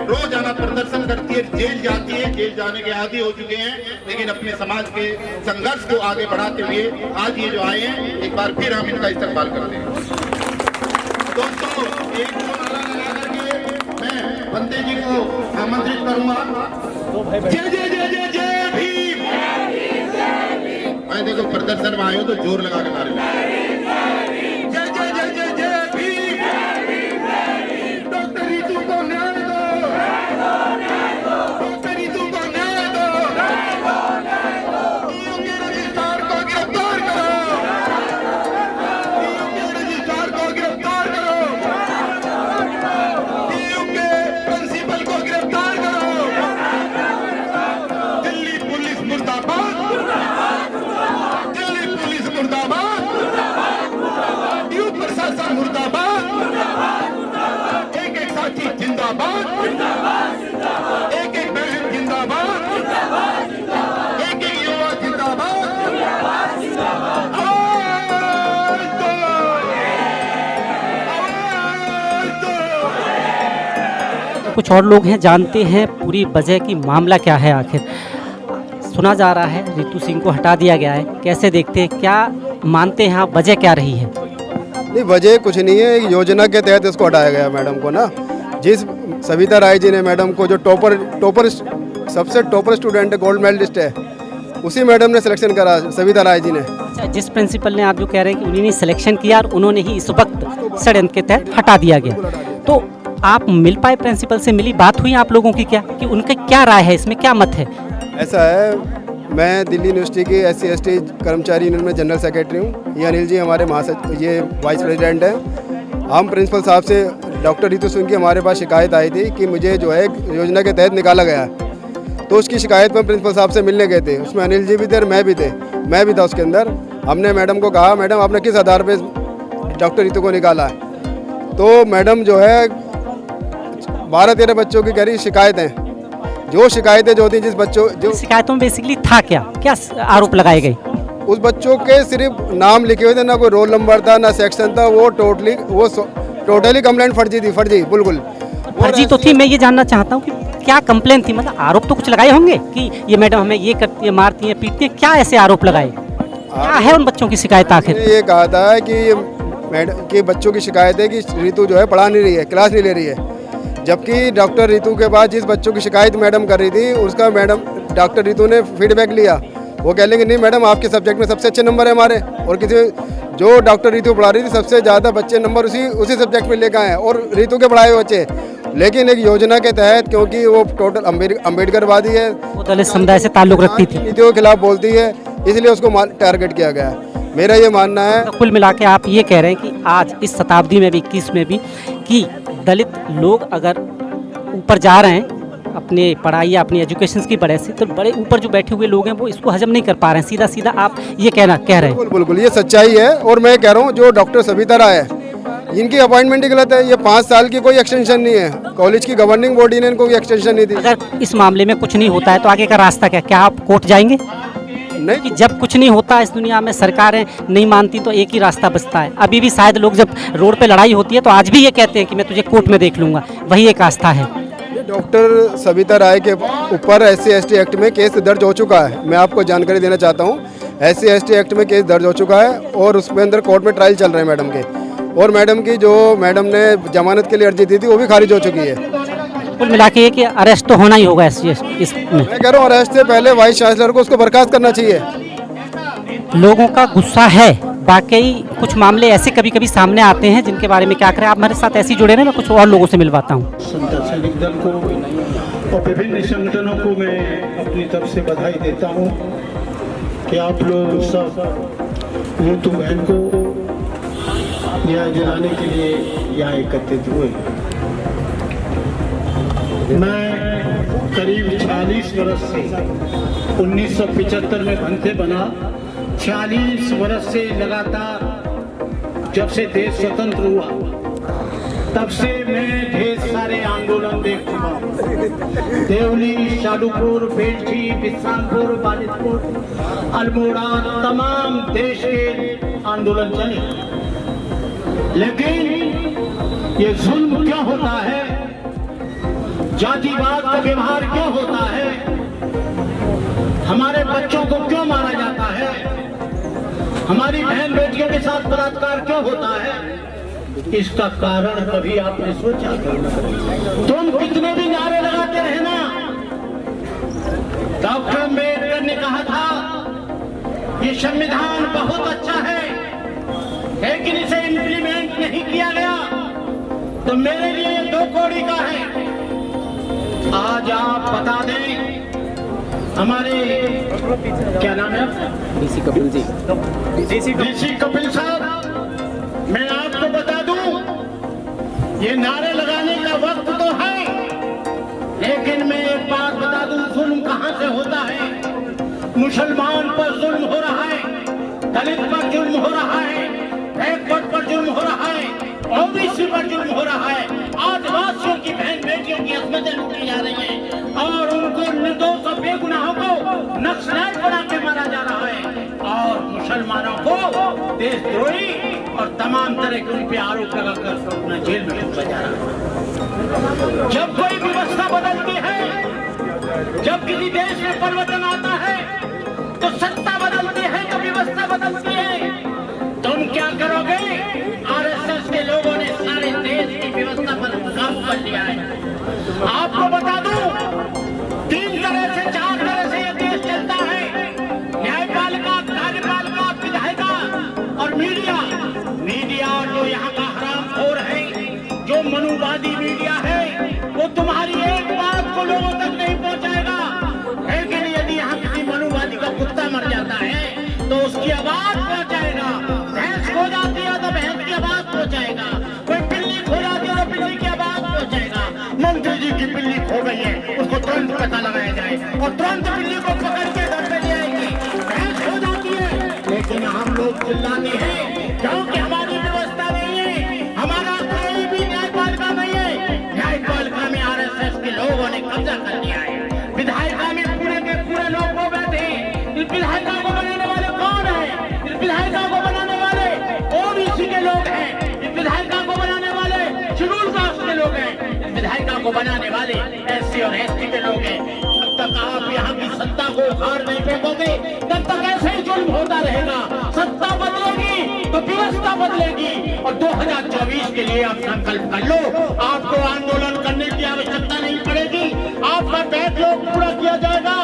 रोजाना प्रदर्शन करती है, जेल जाती है, जेल जाने के आदी हो चुके हैं, लेकिन अपने समाज के संघर्ष को आगे बढ़ाते हुए आज ये जो आए हैं, एक बार फिर हम इनका इस्तेमाल करते हैं। दोस्तों, एक नारा लगा करके मैं बंदे जी को आमंत्रित करूंगा। जय जय जय जय जय भीम। मैं देखो प्रदर्शन में आए हो तो जोर लगा के नारे जय जय जय जय जय भीम। डॉक्टर रीतू को न्याय दो, डॉक्टर रीतू को न्याय दो, डीयू के रजिस्ट्रार को गिरफ्तार करो, डीयू के रजिस्ट्रार को गिरफ्तार करो, डीयू के प्रिंसिपल को गिरफ्तार करो। दिल्ली पुलिस मुर्दाबाद, दिल्ली पुलिस मुर्दाबाद, डीयू प्रशासन मुर्दाबाद, एक एक साथी जिंदाबाद, एक एक बहन जिंदाबाद, एक एक युवा जिंदाबाद। आवाज दो, आवाज दो। कुछ और लोग हैं, जानते हैं पूरी वजह की मामला क्या है। आखिर सुना जा रहा है रितु सिंह को हटा दिया गया है, कैसे देखते हैं, क्या मानते हैं आप, वजह क्या रही है? नहीं, वजह कुछ नहीं है, एक योजना के तहत इसको हटाया गया मैडम को ना। जिस सविता राय जी ने मैडम को, जो टॉपर सबसे टॉपर स्टूडेंट है, गोल्ड मेडलिस्ट है, उसी मैडम ने सिलेक्शन करा, सविता राय जी ने। अच्छा, जिस प्रिंसिपल ने, आप जो कह रहे हैं कि उन्हीं ने सिलेक्शन किया और उन्होंने ही इस वक्त षड्यंत्र के तहत हटा दिया गया, तो आप मिल पाए प्रिंसिपल से, मिली, बात हुई आप लोगों की क्या, कि उनका क्या राय है, इसमें क्या मत है? ऐसा है, मैं दिल्ली यूनिवर्सिटी के SC/ST कर्मचारी यूनियन में जनरल सेक्रेटरी हूँ। ये अनिल जी हमारे महासचिव, ये वाइस प्रेसिडेंट हैं। हम प्रिंसिपल साहब से, डॉक्टर रीतू सिंह की हमारे पास शिकायत आई थी कि मुझे जो है योजना के तहत निकाला गया है, तो उसकी शिकायत पर प्रिंसिपल साहब से मिलने गए थे। उसमें अनिल जी भी थे और मैं भी था उसके अंदर। हमने मैडम को कहा, मैडम आपने किस आधार पर डॉक्टर रीतू को निकाला है? तो मैडम जो है 12-13 बच्चों की कह रही शिकायतें, जो शिकायतें जो थी, जिस बच्चों जो शिकायतों में बेसिकली था क्या आरोप लगाए गए? उस बच्चों के सिर्फ नाम लिखे हुए थे, ना कोई रोल नंबर था, ना सेक्शन था। वो टोटली कंप्लेंट फर्जी बिल्कुल फर्जी तो थी। मैं ये जानना चाहता हूँ कि क्या कंप्लेंट थी, मतलब आरोप तो कुछ लगाए होंगे कि ये मैडम हमें ये करती है, मारती है, पीटती है, क्या ऐसे आरोप लगाए? क्या है उन बच्चों की शिकायत आखिर? ये कहा था कि मैडम के बच्चों की शिकायत है कि रीतू जो है पढ़ा नहीं रही है, क्लास नहीं ले रही है, जबकि डॉक्टर रीतू के बाद जिस बच्चों की शिकायत मैडम कर रही थी, उसका मैडम डॉक्टर रीतू ने फीडबैक लिया। वो कह लेंगे नहीं मैडम, आपके सब्जेक्ट में सबसे अच्छे नंबर है हमारे, और किसी जो डॉक्टर रीतू पढ़ा रही थी सबसे ज़्यादा बच्चे नंबर उसी सब्जेक्ट में लेकर आए हैं, और रीतू के पढ़ाए हुए बच्चे। लेकिन एक योजना के तहत, क्योंकि वो टोटल अम्बेडकरवादी है, वो दलित समुदाय से ताल्लुक़ रखती थी, नीतियों के खिलाफ बोलती है, इसलिए उसको टारगेट किया गया है। मेरा ये मानना है। तो कुल मिला के आप ये कह रहे हैं कि आज इस शताब्दी में भी, 21 में भी, कि दलित लोग अगर ऊपर जा रहे हैं अपने पढ़ाई या अपनी एजुकेशन की वजह से, तो बड़े ऊपर जो बैठे हुए लोग हैं वो इसको हजम नहीं कर पा रहे हैं। सीधा आप ये कह रहे हैं? बिल्कुल ये सच्चाई है। और मैं कह रहा हूँ, जो डॉक्टर सविता राय है, इनकी अपॉइंटमेंट ही गलत है। ये 5 साल की कोई एक्सटेंशन नहीं है, कॉलेज की गवर्निंग बॉडी ने इनको कोई एक्सटेंशन नहीं दी। अगर इस मामले में कुछ नहीं होता है तो आगे का रास्ता क्या आप कोर्ट जाएंगे? नहीं, कि जब कुछ नहीं होता इस दुनिया में, सरकारें नहीं मानती, तो एक ही रास्ता बचता है। अभी भी शायद लोग जब रोड पे लड़ाई होती है तो आज भी ये कहते हैं कि मैं तुझे कोर्ट में देख लूंगा, वही एक आस्था है। डॉक्टर सविता राय के ऊपर SC/ST एक्ट में केस दर्ज हो चुका है। मैं आपको जानकारी देना चाहता हूँ, SC/ST एक्ट में केस दर्ज हो चुका है और उसमें अंदर कोर्ट में ट्रायल चल रहे हैं मैडम के। और मैडम की जो मैडम ने जमानत के लिए अर्जी दी थी वो भी खारिज हो चुकी है। कुल मिला के ये कि अरेस्ट तो होना ही होगा इसमें। मैं कह रहा हूँ, अरेस्ट से पहले वाइस चांसलर को उसको बर्खास्त करना चाहिए। लोगों का गुस्सा है, वाकई कुछ मामले ऐसे कभी कभी सामने आते हैं जिनके बारे में क्या करें। आप हमारे साथ ऐसे जुड़े रहे, मैं कुछ और लोगों से मिलवाता हूँ। सैनिक दल को और विभिन्न संगठनों को मैं अपनी तरफ से बधाई देता हूँ कि आप लोग सब ऋतु बहन को न्याय दिलाने के लिए यहाँ एकत्रित हुए। मैं करीब 46 वर्ष से 1975 में भंते बना, 46 वर्ष से लगातार जब से देश स्वतंत्र हुआ तब से मैं ढेर सारे आंदोलन देख चुका हूँ। देवली, शादूपुर, बेलछी, बिस्सानपुर, बालिदपुर, अल्मोड़ा, तमाम देश के आंदोलन चले, लेकिन ये जुल्म क्यों होता है, जातिवाद का व्यवहार क्यों होता है, हमारे बच्चों को क्यों मारा जाता है, हमारी बहन बेटियों के साथ बलात्कार क्यों होता है, इसका कारण कभी आपने सोचा? तुम कितने भी नारे लगाते रहना, डॉक्टर अम्बेडकर ने कहा था ये संविधान बहुत अच्छा है, लेकिन इसे इम्प्लीमेंट नहीं किया गया तो मेरे लिए ये 2 कौड़ी का है। आज आप बता दें, हमारे क्या नाम है, डीसी कपिल जी, डीसी कपिल साहब, मैं आपको बता दूं, ये नारे लगाने का वक्त तो है, लेकिन मैं एक बात बता दूं, जुल्म कहां से होता है। मुसलमान पर जुल्म हो रहा है, दलित पर जुल्म हो रहा है, बैकवर्ड पर जुल्म हो रहा है, ओबीसी पर जुल्म हो रहा है, आदिवासियों की बहन बेटियों की अजमतें लूटी जा रही हैं और उनको निर्दोष और बेगुनाहों को नक्सलाइट बना के मारा जा रहा है और मुसलमानों को देशद्रोही और तमाम तरह के उन पे आरोप लगाकर अपना जेल में भेजा जा रहा है। जब कोई व्यवस्था बदलती है, जब किसी देश में परिवर्तन आता है तो सत्ता बदलती है, तो व्यवस्था बदलती है। तुम क्या करोगे? आरएसएस के लोगों ने सारे देश की व्यवस्था पर काबू कर लिया है। आपको बता दूं, 3 तरह से 4 तरह से ये देश चलता है, न्यायपालिका, कार्यपालिका, विधायिका और मीडिया। मीडिया जो यहाँ का हरामखोर है, जो मनुवादी मीडिया है, वो तुम्हारी एक बात को लोगों तक नहीं पहुंचाएगा, लेकिन यदि यहाँ किसी मनुवादी का कुत्ता मर जाता है तो उसकी आवाज पहुंचाएगा। भैंस खो जाती है तो भैंस की आवाज पहुंचाएगा, कोई बिल्ली खो जाती है तो बिल्ली की आवाज पहुंचाएगा। मंत्री जी की बिल्ली खो गई है, उसको तुरंत पता लगाया जाए और तुरंत बिल्ली को पकड़ के घर पे ले आएगी। भैंस खो जाती है, लेकिन हम लोग चिल्लाते हैं क्योंकि हमारी व्यवस्था नहीं है, हमारा कोई भी न्यायपालिका नहीं है। न्यायपालिका में आरएसएस के लोगों ने कब्जा कर लिया है, विधायिका में पूरे के पूरे लोग वो बैठे हैं। इस विधायिका को बनाने वाले कौन है? इस विधायिका को बनाने वाले ओबीसी के लोग हैं, इस विधायिका को बनाने वाले शेड्यूल कास्ट के लोग हैं, इस विधायिका को बनाने वाले एससी और एसटी के लोग हैं। जब तक आप यहाँ की सत्ता को उखाड़ नहीं फेंकोगे तब तक ऐसे ही जुल्म होता रहेगा। सत्ता बदलेगी तो व्यवस्था बदलेगी और 2024 के लिए आप संकल्प कर लो। आपको आंदोलन करने की आवश्यकता नहीं पड़ेगी, आपका बैकलॉग पूरा किया जाएगा,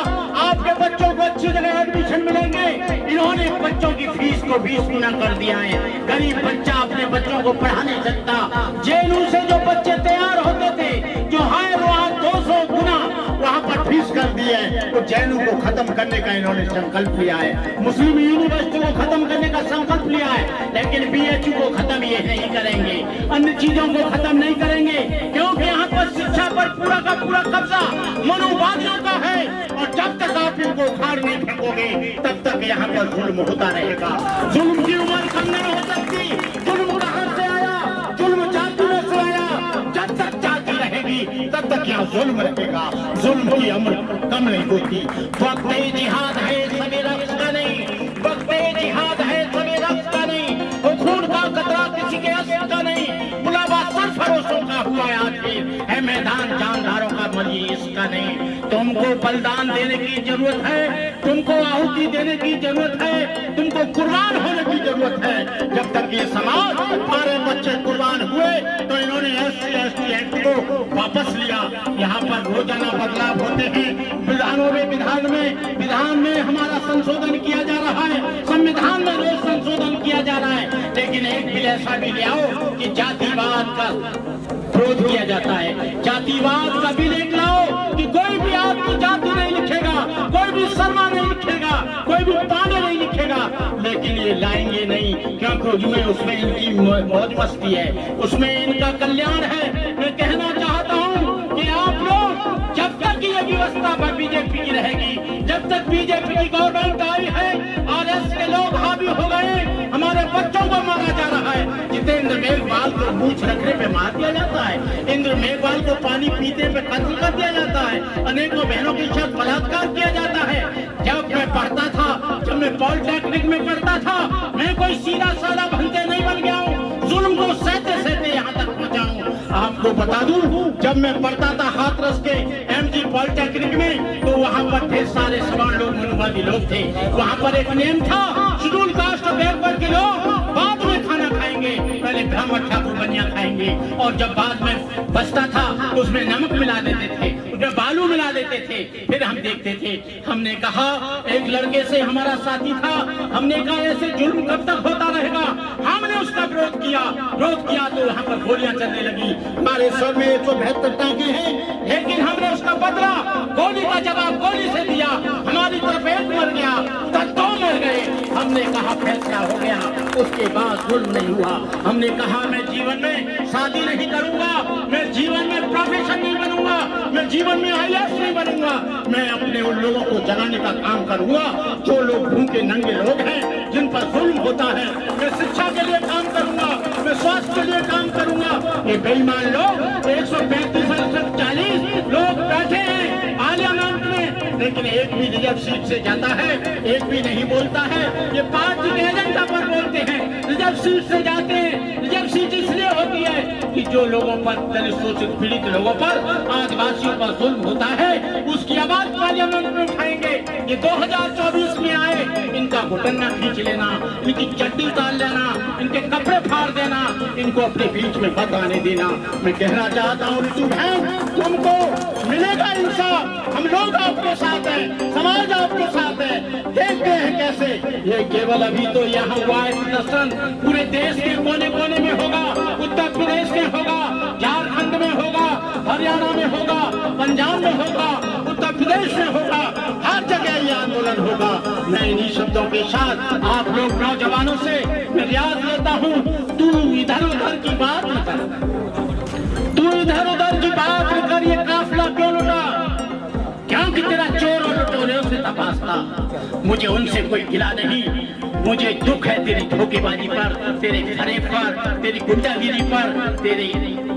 आपके बच्चों को अच्छी जगह एडमिशन मिलेंगे। इन्होंने बच्चों की फीस को 20 गुना कर दिया है, गरीब बच्चा अपने बच्चों को पढ़ा नहीं सकता। जेएनयू से जो बच्चे तैयार होते थे, जो है वो आज 200 गुना वहाँ पर फीस कर दी है। तो जेएनयू को खत्म करने का इन्होंने संकल्प लिया है, मुस्लिम यूनिवर्सिटी को खत्म करने का संकल्प लिया है, लेकिन बीएचयू को खत्म ये नहीं करेंगे, अन्य चीजों को खत्म नहीं करेंगे, क्योंकि यहाँ पर शिक्षा पर पूरा का पूरा कब्जा मनुवादियों का है। और जब तक आप इनको उखाड़ नहीं फेंकोगे तब तक यहाँ पर जुल्म होता रहेगा। जुल्म की उम्र कम नहीं हो सकती। जुल्म कहाँ से आया? जुल्म जाति में से आया। जब तक जाति रहेगी तब तक यहाँ जुल्म रहेगा, जुल्म की उम्र कम नहीं होती। वक्त जिहाद है सभी रक्स का नहीं, वक्त जिहाद है सभी रक्स का नहीं, वो खून का कतरा किसी के अस्त्र का नहीं, बुलावा सरफरोशों का हुआ है मैदान जानदारों का मजीस का नहीं। तुमको बलिदान देने की जरूरत है, तुमको आहुति देने की जरूरत है, तुमको कुर्बान होने की जरूरत है। जब तक ये समाज हमारे बच्चे कुर्बान हुए तो इन्होंने SC/ST एक्ट को वापस लिया। यहाँ पर रोजाना बदलाव होते हैं, विधान में हमारा संशोधन किया जा रहा है, संविधान में रोज संशोधन किया जा रहा है, लेकिन एक बिल ऐसा भी ले आओ कि जातिवाद का विरोध किया जाता है। जातिवाद का बिल एक लाओ कि कोई भी आदमी जाति नहीं लिखेगा, कोई भी शर्मा नहीं लिखेगा, कोई भी पांडे नहीं लिखेगा, लेकिन ये लाएंगे नहीं क्योंकि उसमें इनकी मौज मस्ती है, उसमें इनका कल्याण है। मैं कहना चाहता हूँ कि आप लोग जब तक ये व्यवस्था व्यवस्था बीजेपी की रहेगी। जब तक बीजेपी की गवर्नमेंट आई है, आरएस के लोग हावी हो गए, हमारे बच्चों को मारा जा रहा है। जितेंद्र मेघवाल को मूछ रखने पे मार दिया जाता है, इंद्र मेघवाल को पानी पीते पे कत्ल कर दिया जाता है, अनेकों बहनों के साथ बलात्कार किया जाता है। जब मैं पढ़ता था, जब मैं पॉलिटेक्निक में पढ़ता था, मैं कोई सीधा साधा भंते नहीं बन गया हूँ, जुल्म को सहते सहते यहाँ तक पहुँचा हूँ। आपको बता दूं, जब मैं पढ़ता था हाथरस के एमजी पॉलिटेक्निक में, तो वहाँ पर ढेर सारे सवर्ण लोग, मनुवादी लोग थे। वहाँ पर एक नियम था, शेड्यूल कास्ट और बैकवर्ड के लोग बाद में खाना खाएंगे, पहले ब्राह्मण ठाकुर बनिया खाएंगे, और जब बाद में बचता था तो उसमें नमक मिला देते थे, उसमें बालू मिला देते थे। फिर हम देखते थे, हमने कहा एक लड़के से हमारा साथी था, हमने कहा ऐसे जुल्म कब तक होता रहेगा। हमने उसका विरोध किया तो वहाँ पर गोलियां चलने लगी। हमारे सर में 172 टांके हैं, लेकिन हमने उसका बदला गोली का जवाब गोली से दिया। हमारी तरफ एक मर गया, तब 2 मर गए। हमने कहा फैसला हो गया, उसके बाद जुल्म नहीं हुआ। हमने कहा मैं जीवन में शादी नहीं करूंगा, मैं जीवन में प्रोफेसर नहीं बनूंगा, मैं जीवन में IAS नहीं बनूंगा, मैं अपने उन लोगों को जगाने का काम करूंगा जो लोग भूखे नंगे लोग हैं, जिन पर जुल्म होता है। मैं शिक्षा के लिए काम करूंगा, मैं स्वास्थ्य के लिए काम करूंगा। ये बेईमान लोग 135 140 लोग बैठे हैं पार्लियामेंट में, लेकिन एक भी रिजर्व सीट से जाता है, एक भी नहीं बोलता है। ये पार्टी के एजेंडा पर बोलते हैं, रिजर्व सीट से जाते हैं। रिजर्व सीट इसलिए होती है कि जो लोगों पर, दलित शोषित पीड़ित लोगों पर, आदिवासियों पर जुल्म होता है, उसकी आवाज पार्लियामेंट में उठाएंगे। ये 2024 में आए, इनका घुटना खींच लेना, इनकी चड्डी उतार लेना, इनके कपड़े फाड़ देना, इनको अपने बीच में मत आने देना। मैं कहना चाहता हूँ ऋतु बहन, तुमको मिलेगा इंसाफ, हम लोग आपके साथ हैं, समाज आपके साथ है। देखते हैं कैसे ये केवल अभी तो यहाँ हुआ है प्रदर्शन, पूरे देश के कोने कोने में होगा, उत्तर प्रदेश में होगा, झारखंड में होगा, हरियाणा में होगा, पंजाब में होगा, उत्तर प्रदेश में होगा, हर जगह ये आंदोलन होगा। मैं इन्हीं शब्दों के साथ आप लोग नौजवानों से मैं रियाज लेता हूँ, तू इधर उधर की बात न कर, तू इधर उधर की बात न कर। ये काफिला क्यों लुटा? क्योंकि तेरा चोर और लुटेरों से तपासता। मुझे उनसे कोई गिला नहीं, मुझे दुख है तेरी धोखेबाजी पर, तेरे फरेब पर, तेरी गुंडागिरी पर, तेरे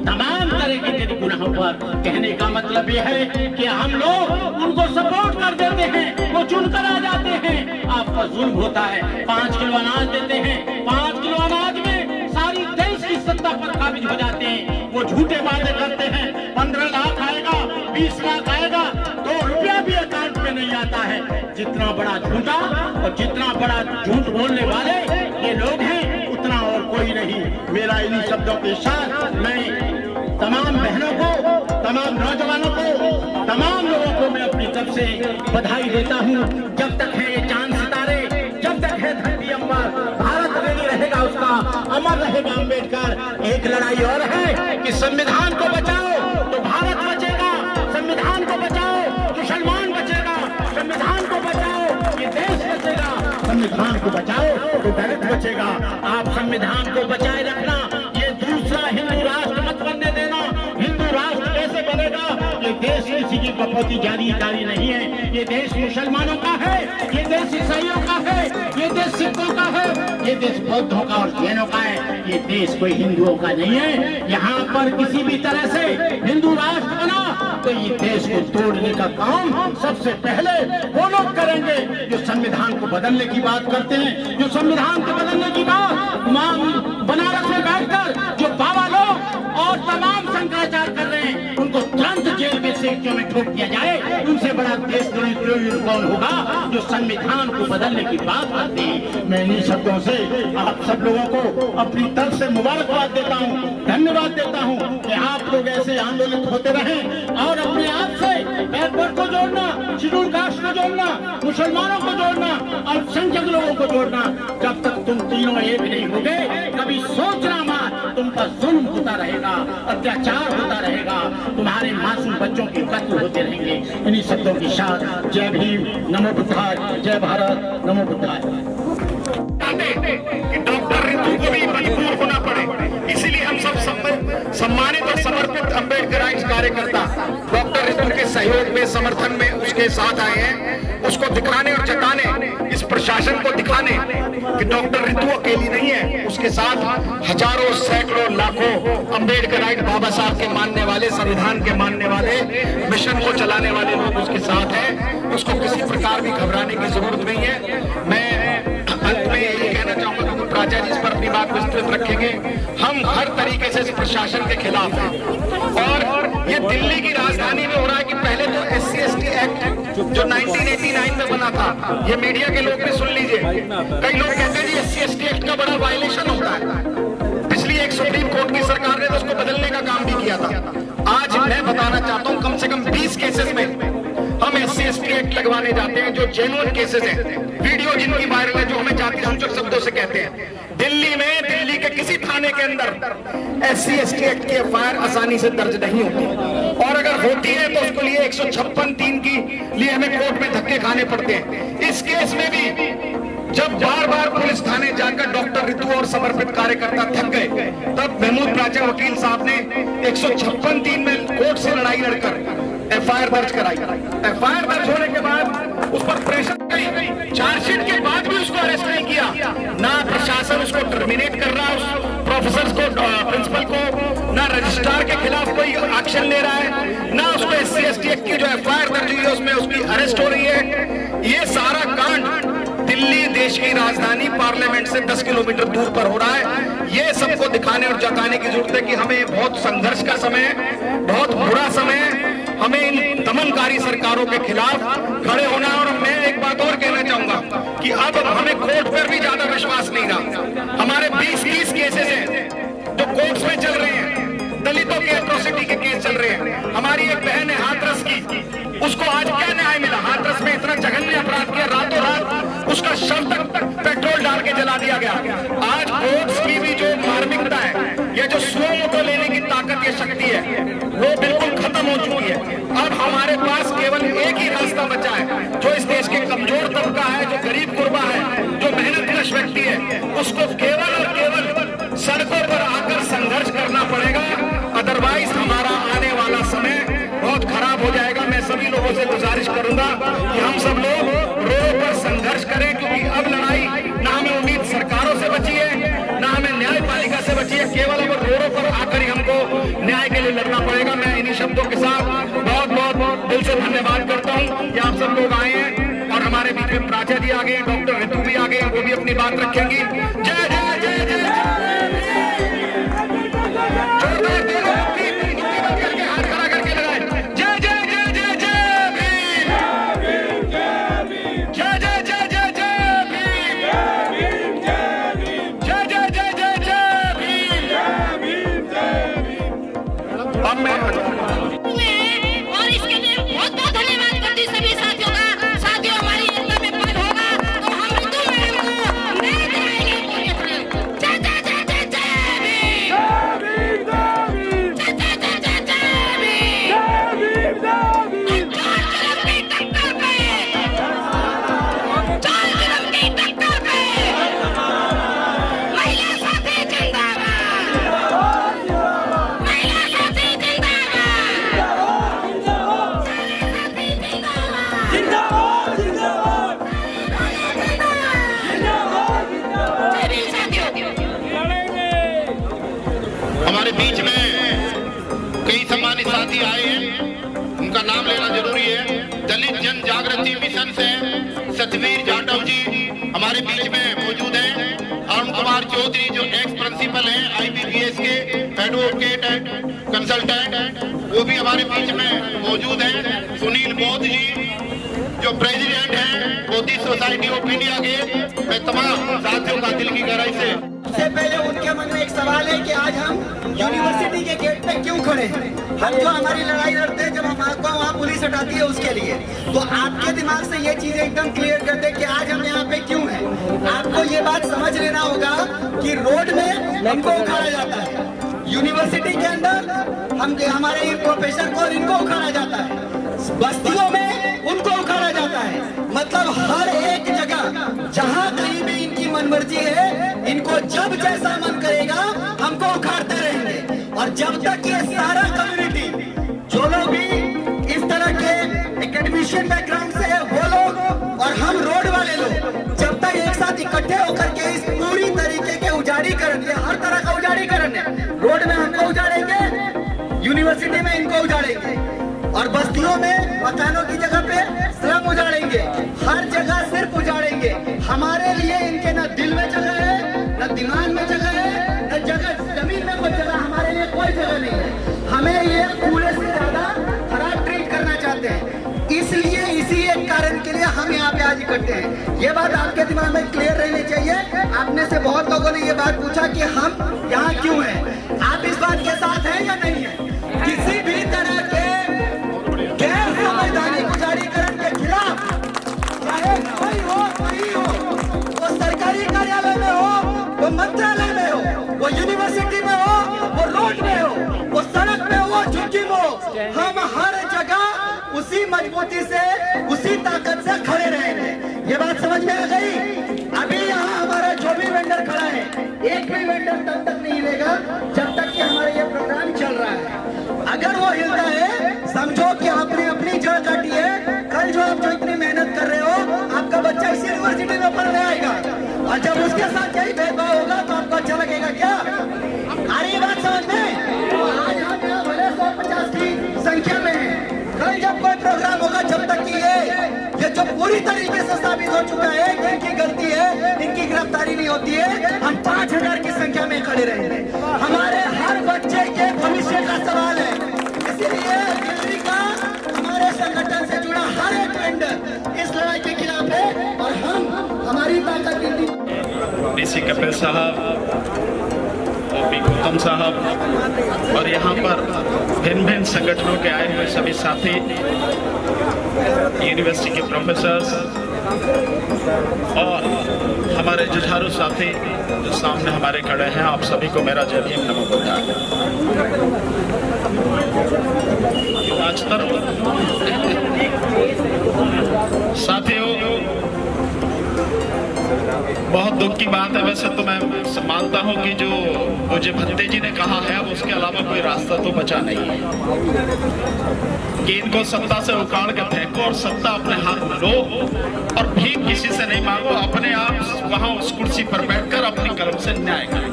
तमाम तरह के तेरे गुनाहों पर। कहने का मतलब यह है कि हम लोग उनको सपोर्ट कर देते हैं, वो चुनकर आ जाते हैं। आप पर जुल्म होता है, 5 किलो अनाज देते हैं, 5 किलो अनाज में सारी देश की सत्ता पर काबिज हो जाते हैं। वो झूठे वादे करते हैं, 15 लाख आएगा, 20 लाख आएगा, 2 रुपया भी अकाउंट में नहीं आता है। जितना बड़ा झूठा और जितना बड़ा झूठ बोलने वाले ये लोग हैं, उतना और कोई नहीं। मेरा इन्हीं शब्दों के साथ मैं तमाम बहनों को, तमाम नौजवानों को, तमाम लोगों को मैं अपनी तरफ से बधाई देता हूँ। जब तक है ये चांद सितारे, जब तक है धरती अंबर, भारत रेडी रहेगा, उसका अमर रहेगा अम्बेडकर। एक लड़ाई और है कि संविधान को बचाओ तो भारत बचेगा, संविधान को बचाओ तो सलमान बचेगा, संविधान को बचाओ ये देश बचेगा, संविधान को बचाओ तो भारत बचेगा। आप संविधान को बचाए रखना, ये दूसरा हिंदू राष्ट्र मत बनने देना। हिंदू राष्ट्र कैसे बनेगा? ये देश किसी की कपौती जागीरदारी नहीं है, ये देश मुसलमानों का है, ये देश ईसाइयों का है, ये देश सिखों का है, ये देश बौद्धों का और जैनों का है, ये देश कोई हिंदुओं का नहीं है। यहाँ पर किसी भी तरह से हिंदू राष्ट्र बना तो ये देश को तोड़ने का काम सबसे पहले वो लोग करेंगे जो संविधान को बदलने की बात करते हैं, जो संविधान को बदलने की बात बनारस में बैठकर जो बाबा लोग और तमाम शंकराचार्य कर रहे हैं, उनको तुरंत जेल के सेक्चों में ठोक दिया जाए। उनसे बड़ा देशद्रोही कौन होगा जो संविधान को बदलने की बात करते हैं। मैं इन्हीं शब्दों से आप सब लोगों को अपनी तरफ से मुबारकबाद देता हूँ, धन्यवाद देता हूँ कि आप लोग ऐसे आंदोलित होते रहें और अपने आप से बैकवर्ड को जोड़ना, शेड्यूल कास्ट को जोड़ना, मुसलमानों को जोड़ना, अल्पसंख्यक लोगों को जोड़ना। जब तक तुम तीनों एक नहीं होगे, कभी सोचना मत, तुम पर जुल्म होता रहेगा, अत्याचार होता रहेगा, तुम्हारे मासूम बच्चों के कत्ल होते रहेंगे। इन्हीं शब्दों के साथ जय भीम, नमो बुद्धाय, जय भारत, नमो बुद्धाय। कि डॉक्टर रितु को भी मजबूर होना पड़े, इसीलिए हम सब सम्मानित और समर्पित अम्बेडकराइट्स कार्यकर्ता डॉक्टर ऋतु के सहयोग में, समर्थन में उसके साथ आए हैं, उसको दिखाने और जताने, इस प्रशासन को दिखाने कि डॉक्टर ऋतु अकेली नहीं है, उसके साथ हजारों, सैकड़ों, लाखों अम्बेडकराइट बाबा साहब के मानने वाले, संविधान के मानने वाले, मिशन को चलाने वाले लोग उसके साथ हैं। उसको किसी प्रकार भी घबराने की जरूरत नहीं है। मैं अंत में यही कहना चाहूंगा, क्योंकि प्राचार्य जी इस पर अपनी बात विस्तृत रखेंगे, हम हर तरीके से इस प्रशासन के खिलाफ हैं। और ये दिल्ली की राजधानी में हो रहा है कि पहले तो SC/ST एक्ट जो 1989 में बना था, ये मीडिया के लोग भी सुन लीजिए, कई लोग कहते हैं जी SC/ST एक्ट का बड़ा वायलेशन होता है। पिछली एक सुप्रीम कोर्ट की सरकार ने तो उसको बदलने का काम भी किया था। आज मैं बताना चाहता हूं, कम से कम 20 केसेस में हम SC/ST एक्ट लगवाने जाते हैं जो जेन्युइन केसेस हैं, वीडियो जिनकी वायरल है, जो हमें जाति सूचक शब्दों से कहते हैं। दिल्ली में, दिल्ली के किसी थाने के अंदर SC/ST एक्ट की FIR आसानी से दर्ज नहीं होती, और अगर होती है तो उसके लिए 156(3) की लिए हमें कोर्ट में धक्के खाने पड़ते हैं। इस केस में भी जब बार बार पुलिस थाने जाकर डॉक्टर ऋतु और समर्पित कार्यकर्ता थक गए, तब महमूद प्राचा वकील साहब ने 156(3) में कोर्ट से लड़ाई लड़कर FIR दर्ज कराई। FIR दर्ज होने के बाद उस पर प्रेशर गई, चार्जशीट के बाद भी उसको अरेस्ट नहीं किया। ना प्रशासन उसको टर्मिनेट कर रहा, उस प्रोफेसर को, प्रिंसिपल को, ना रजिस्ट्रार के खिलाफ कोई एक्शन ले रहा है, ना उसको SC/ST एक्ट की जो FIR दर्ज हुई है उसमें उसकी अरेस्ट हो रही है। ये सारा कांड दिल्ली, देश की राजधानी, पार्लियामेंट से 10 किलोमीटर दूर पर हो रहा है। ये सबको दिखाने और जताने की जरूरत है कि हमें बहुत संघर्ष का समय है, बहुत बुरा समय है, हमें इन दमनकारी सरकारों के खिलाफ खड़े होना। और मैं एक बात और कहना चाहूंगा कि अब हमें कोर्ट पर भी ज्यादा विश्वास नहीं रहा। हमारे 20-30 केसेस हैं जो कोर्ट्स में चल रहे हैं, दलितों के एट्रोसिटी के केस चल रहे हैं। हमारी एक बहन है हाथरस की, उसको आज क्या न्याय मिला? हाथरस में इतना जघन्य अपराध किया, रातों रात उसका शव तक पेट्रोल डाल के जला दिया गया। आज कोर्ट्स की भी जो मार्मिकता है, ये जो सुओ मोटो लेने की ताकत, ये शक्ति है, वो बिल्कुल खत्म हो चुकी है। अब हमारे पास केवल एक ही रास्ता बचा है, जो इस देश के कमजोर तबका है, जो गरीब गुरबा है, जो मेहनतकश व्यक्ति है, उसको केवल और केवल सड़कों पर आकर संघर्ष करना पड़ेगा। अदरवाइज हमारा आने वाला समय बहुत खराब हो जाएगा। मैं सभी लोगों से गुजारिश करूंगा कि हम सब लोग रोड पर संघर्ष करें, क्योंकि अब लड़ाई ना हमें उम्मीद सरकारों से बची है, ना हमें न्यायपालिका से बची है, केवल अब रोडों पर आकर ही हमको न्याय के लिए लड़ना पड़ेगा। मैं इन्हीं शब्दों के साथ बहुत बहुत दिल से धन्यवाद करता हूं कि आप सब लोग आए हैं, और हमारे बीच में प्राचा जी आ गए, डॉक्टर ऋतु भी आ गए, वो भी अपनी बात रखेंगी। जय जय जय जय करके हाथ खड़ा करके लगाए, जय जय जय जय जय भीम, जय जय जय जय जय भीम, जय जय जय जय जय भीम। अब मैं और इसके लिए बहुत बहुत धन्यवाद करती सभी साथियों का। साथियों, हमारी एकता में बल होगा तो हम ऋतु मैडम को न्याय दिलाएंगे पूरी तरह। जय जय जय जय जय भीम, जय जय जय जय जय भीम। चार कदम की टक्कर पे, चार कदम की टक्कर पे महिला साथी जिंदाबाद, महिला साथी हमारे बीच में कई सम्मानित साथी आए हैं, उनका नाम लेना जरूरी है। दलित जन जागृति मिशन से सतवीर जाटव जी हमारे बीच में मौजूद हैं। अरुण कुमार चौधरी जो एक्स प्रिंसिपल हैं IPPS के एडवोकेट एंड कंसल्टेंट, वो भी हमारे बीच में मौजूद हैं। सुनील बौद्ध जी जो प्रेसिडेंट हैं मोदी सोसाइटी ऑफ इंडिया के। मैं तमाम साथियों का दिल की गहराई से सबसे पहले उनके मन में एक सवाल है कि आज हम यूनिवर्सिटी के गेट पे क्यों खड़े हैं? हम जो हमारी लड़ाई लड़ते हैं जब हमको वहाँ पुलिस हटाती है उसके लिए, तो आपके दिमाग से ये चीजें एकदम क्लियर कर दे कि आज हम यहाँ पे क्यों हैं। आपको ये बात समझ लेना होगा कि रोड में हमको उखाड़ा जाता है, यूनिवर्सिटी के अंदर हम हमारे प्रोफेसर को इनको उखाड़ा जाता है, बस्तियों में उनको उखाड़ा जाता है। मतलब हर एक जगह जहाँ कहीं भी इनकी मनमर्जी है, इनको जब जैसा मन करेगा हमको उखाड़ते रहेंगे। और जब तक ये सारा कम्युनिटी जो लोग भी इस से वो लोग और हम रोड वाले लोग जब तक एक साथ इकट्ठे होकर के इस पूरी तरीके के उजाड़ीकरण, ये हर तरह का उजाड़ीकरण है, रोड में हमको उजाड़ेंगे, यूनिवर्सिटी में इनको उजाड़ेंगे, और बस्तियों में मकानों की जगह पे स्लम उजाड़ेंगे, हर जगह सिर्फ उजाड़ेंगे। हमारे लिए इनके न दिल में जगह है, न दिमाग में जगह है, न जगह जमीन में कोई जगह, हमारे लिए कोई जगह नहीं है। हमें ये कूड़े से ज्यादा खराब ट्रीट करना चाहते हैं, इसलिए इसी एक कारण के लिए हम यहाँ पे आज इकट्ठे हैं। ये बात आपके दिमाग में क्लियर रहनी चाहिए। आपने से बहुत लोगों ने ये बात पूछा कि हम यहाँ क्यों हैं। आप इस बात के साथ हैं या नहीं है? किसी भी तरह के गैर संवैधानिक उजाड़ीकरण के खिलाफ, चाहे कोई हो कोई हो, वो सरकारी कार्यालय में हो, वो मंत्रालय में हो, वो यूनिवर्सिटी में हो, वो रोड में हो, वो सड़क में हो, झुग्गी में हो, हम हर जगह उसी मजबूती से, उसी ताकत से खड़े रहेंगे। ये बात समझ में आ गई? अभी यहाँ हमारा जो भी वेंडर खड़ा है, एक भी वेंडर तब तक नहीं हिलेगा जब तक कि हमारा ये प्रोग्राम चल रहा है। अगर वो हिलता है, समझो कि आपने अपनी जड़ काटी है। कल जो आप जो इतनी मेहनत कर रहे हो, आपका बच्चा इसी यूनिवर्सिटी में पढ़ने आएगा, और जब उसके साथ यही भेदभाव होगा तो आपको अच्छा लगेगा क्या? आ रही बात समझ में? तो आज हम यहाँ भले 150 की संख्या में है, कल जब कोई प्रोग्राम होगा, जब तक कि ये जो पूरी तरीके से साबित हो चुका है कि इनकी गलती है, इनकी गिरफ्तारी नहीं होती है, हम 5000 की संख्या में खड़े रहेंगे। हमारे हर बच्चे के भविष्य का सवाल है, इसीलिए दिल्ली का हमारे संगठन से जुड़ा हर एक वेंडर इस लड़ाई के खिलाफ है, और हम हमारी ताकत दिल्ली डीसी कपिल साहब, ओपी गौतम साहब, और यहाँ पर भिन्न भिन्न संगठनों के आए हुए सभी साथी, यूनिवर्सिटी के प्रोफेसर्स और हमारे जुझारू साथी जो सामने हमारे खड़े हैं, आप सभी को मेरा जय भीम नमो बुद्धाय। साथियों, बहुत दुख की बात है, वैसे तो मैं मानता हूं कि जो मुझे भत्ते जी ने कहा है, अब उसके अलावा कोई रास्ता तो बचा नहीं है कि इनको सत्ता से उखाड़ के फेंको और सत्ता अपने हाथ में लो, और भीख किसी से नहीं मांगो, अपने आप वहां उस कुर्सी पर बैठकर अपनी कलम से न्याय करें।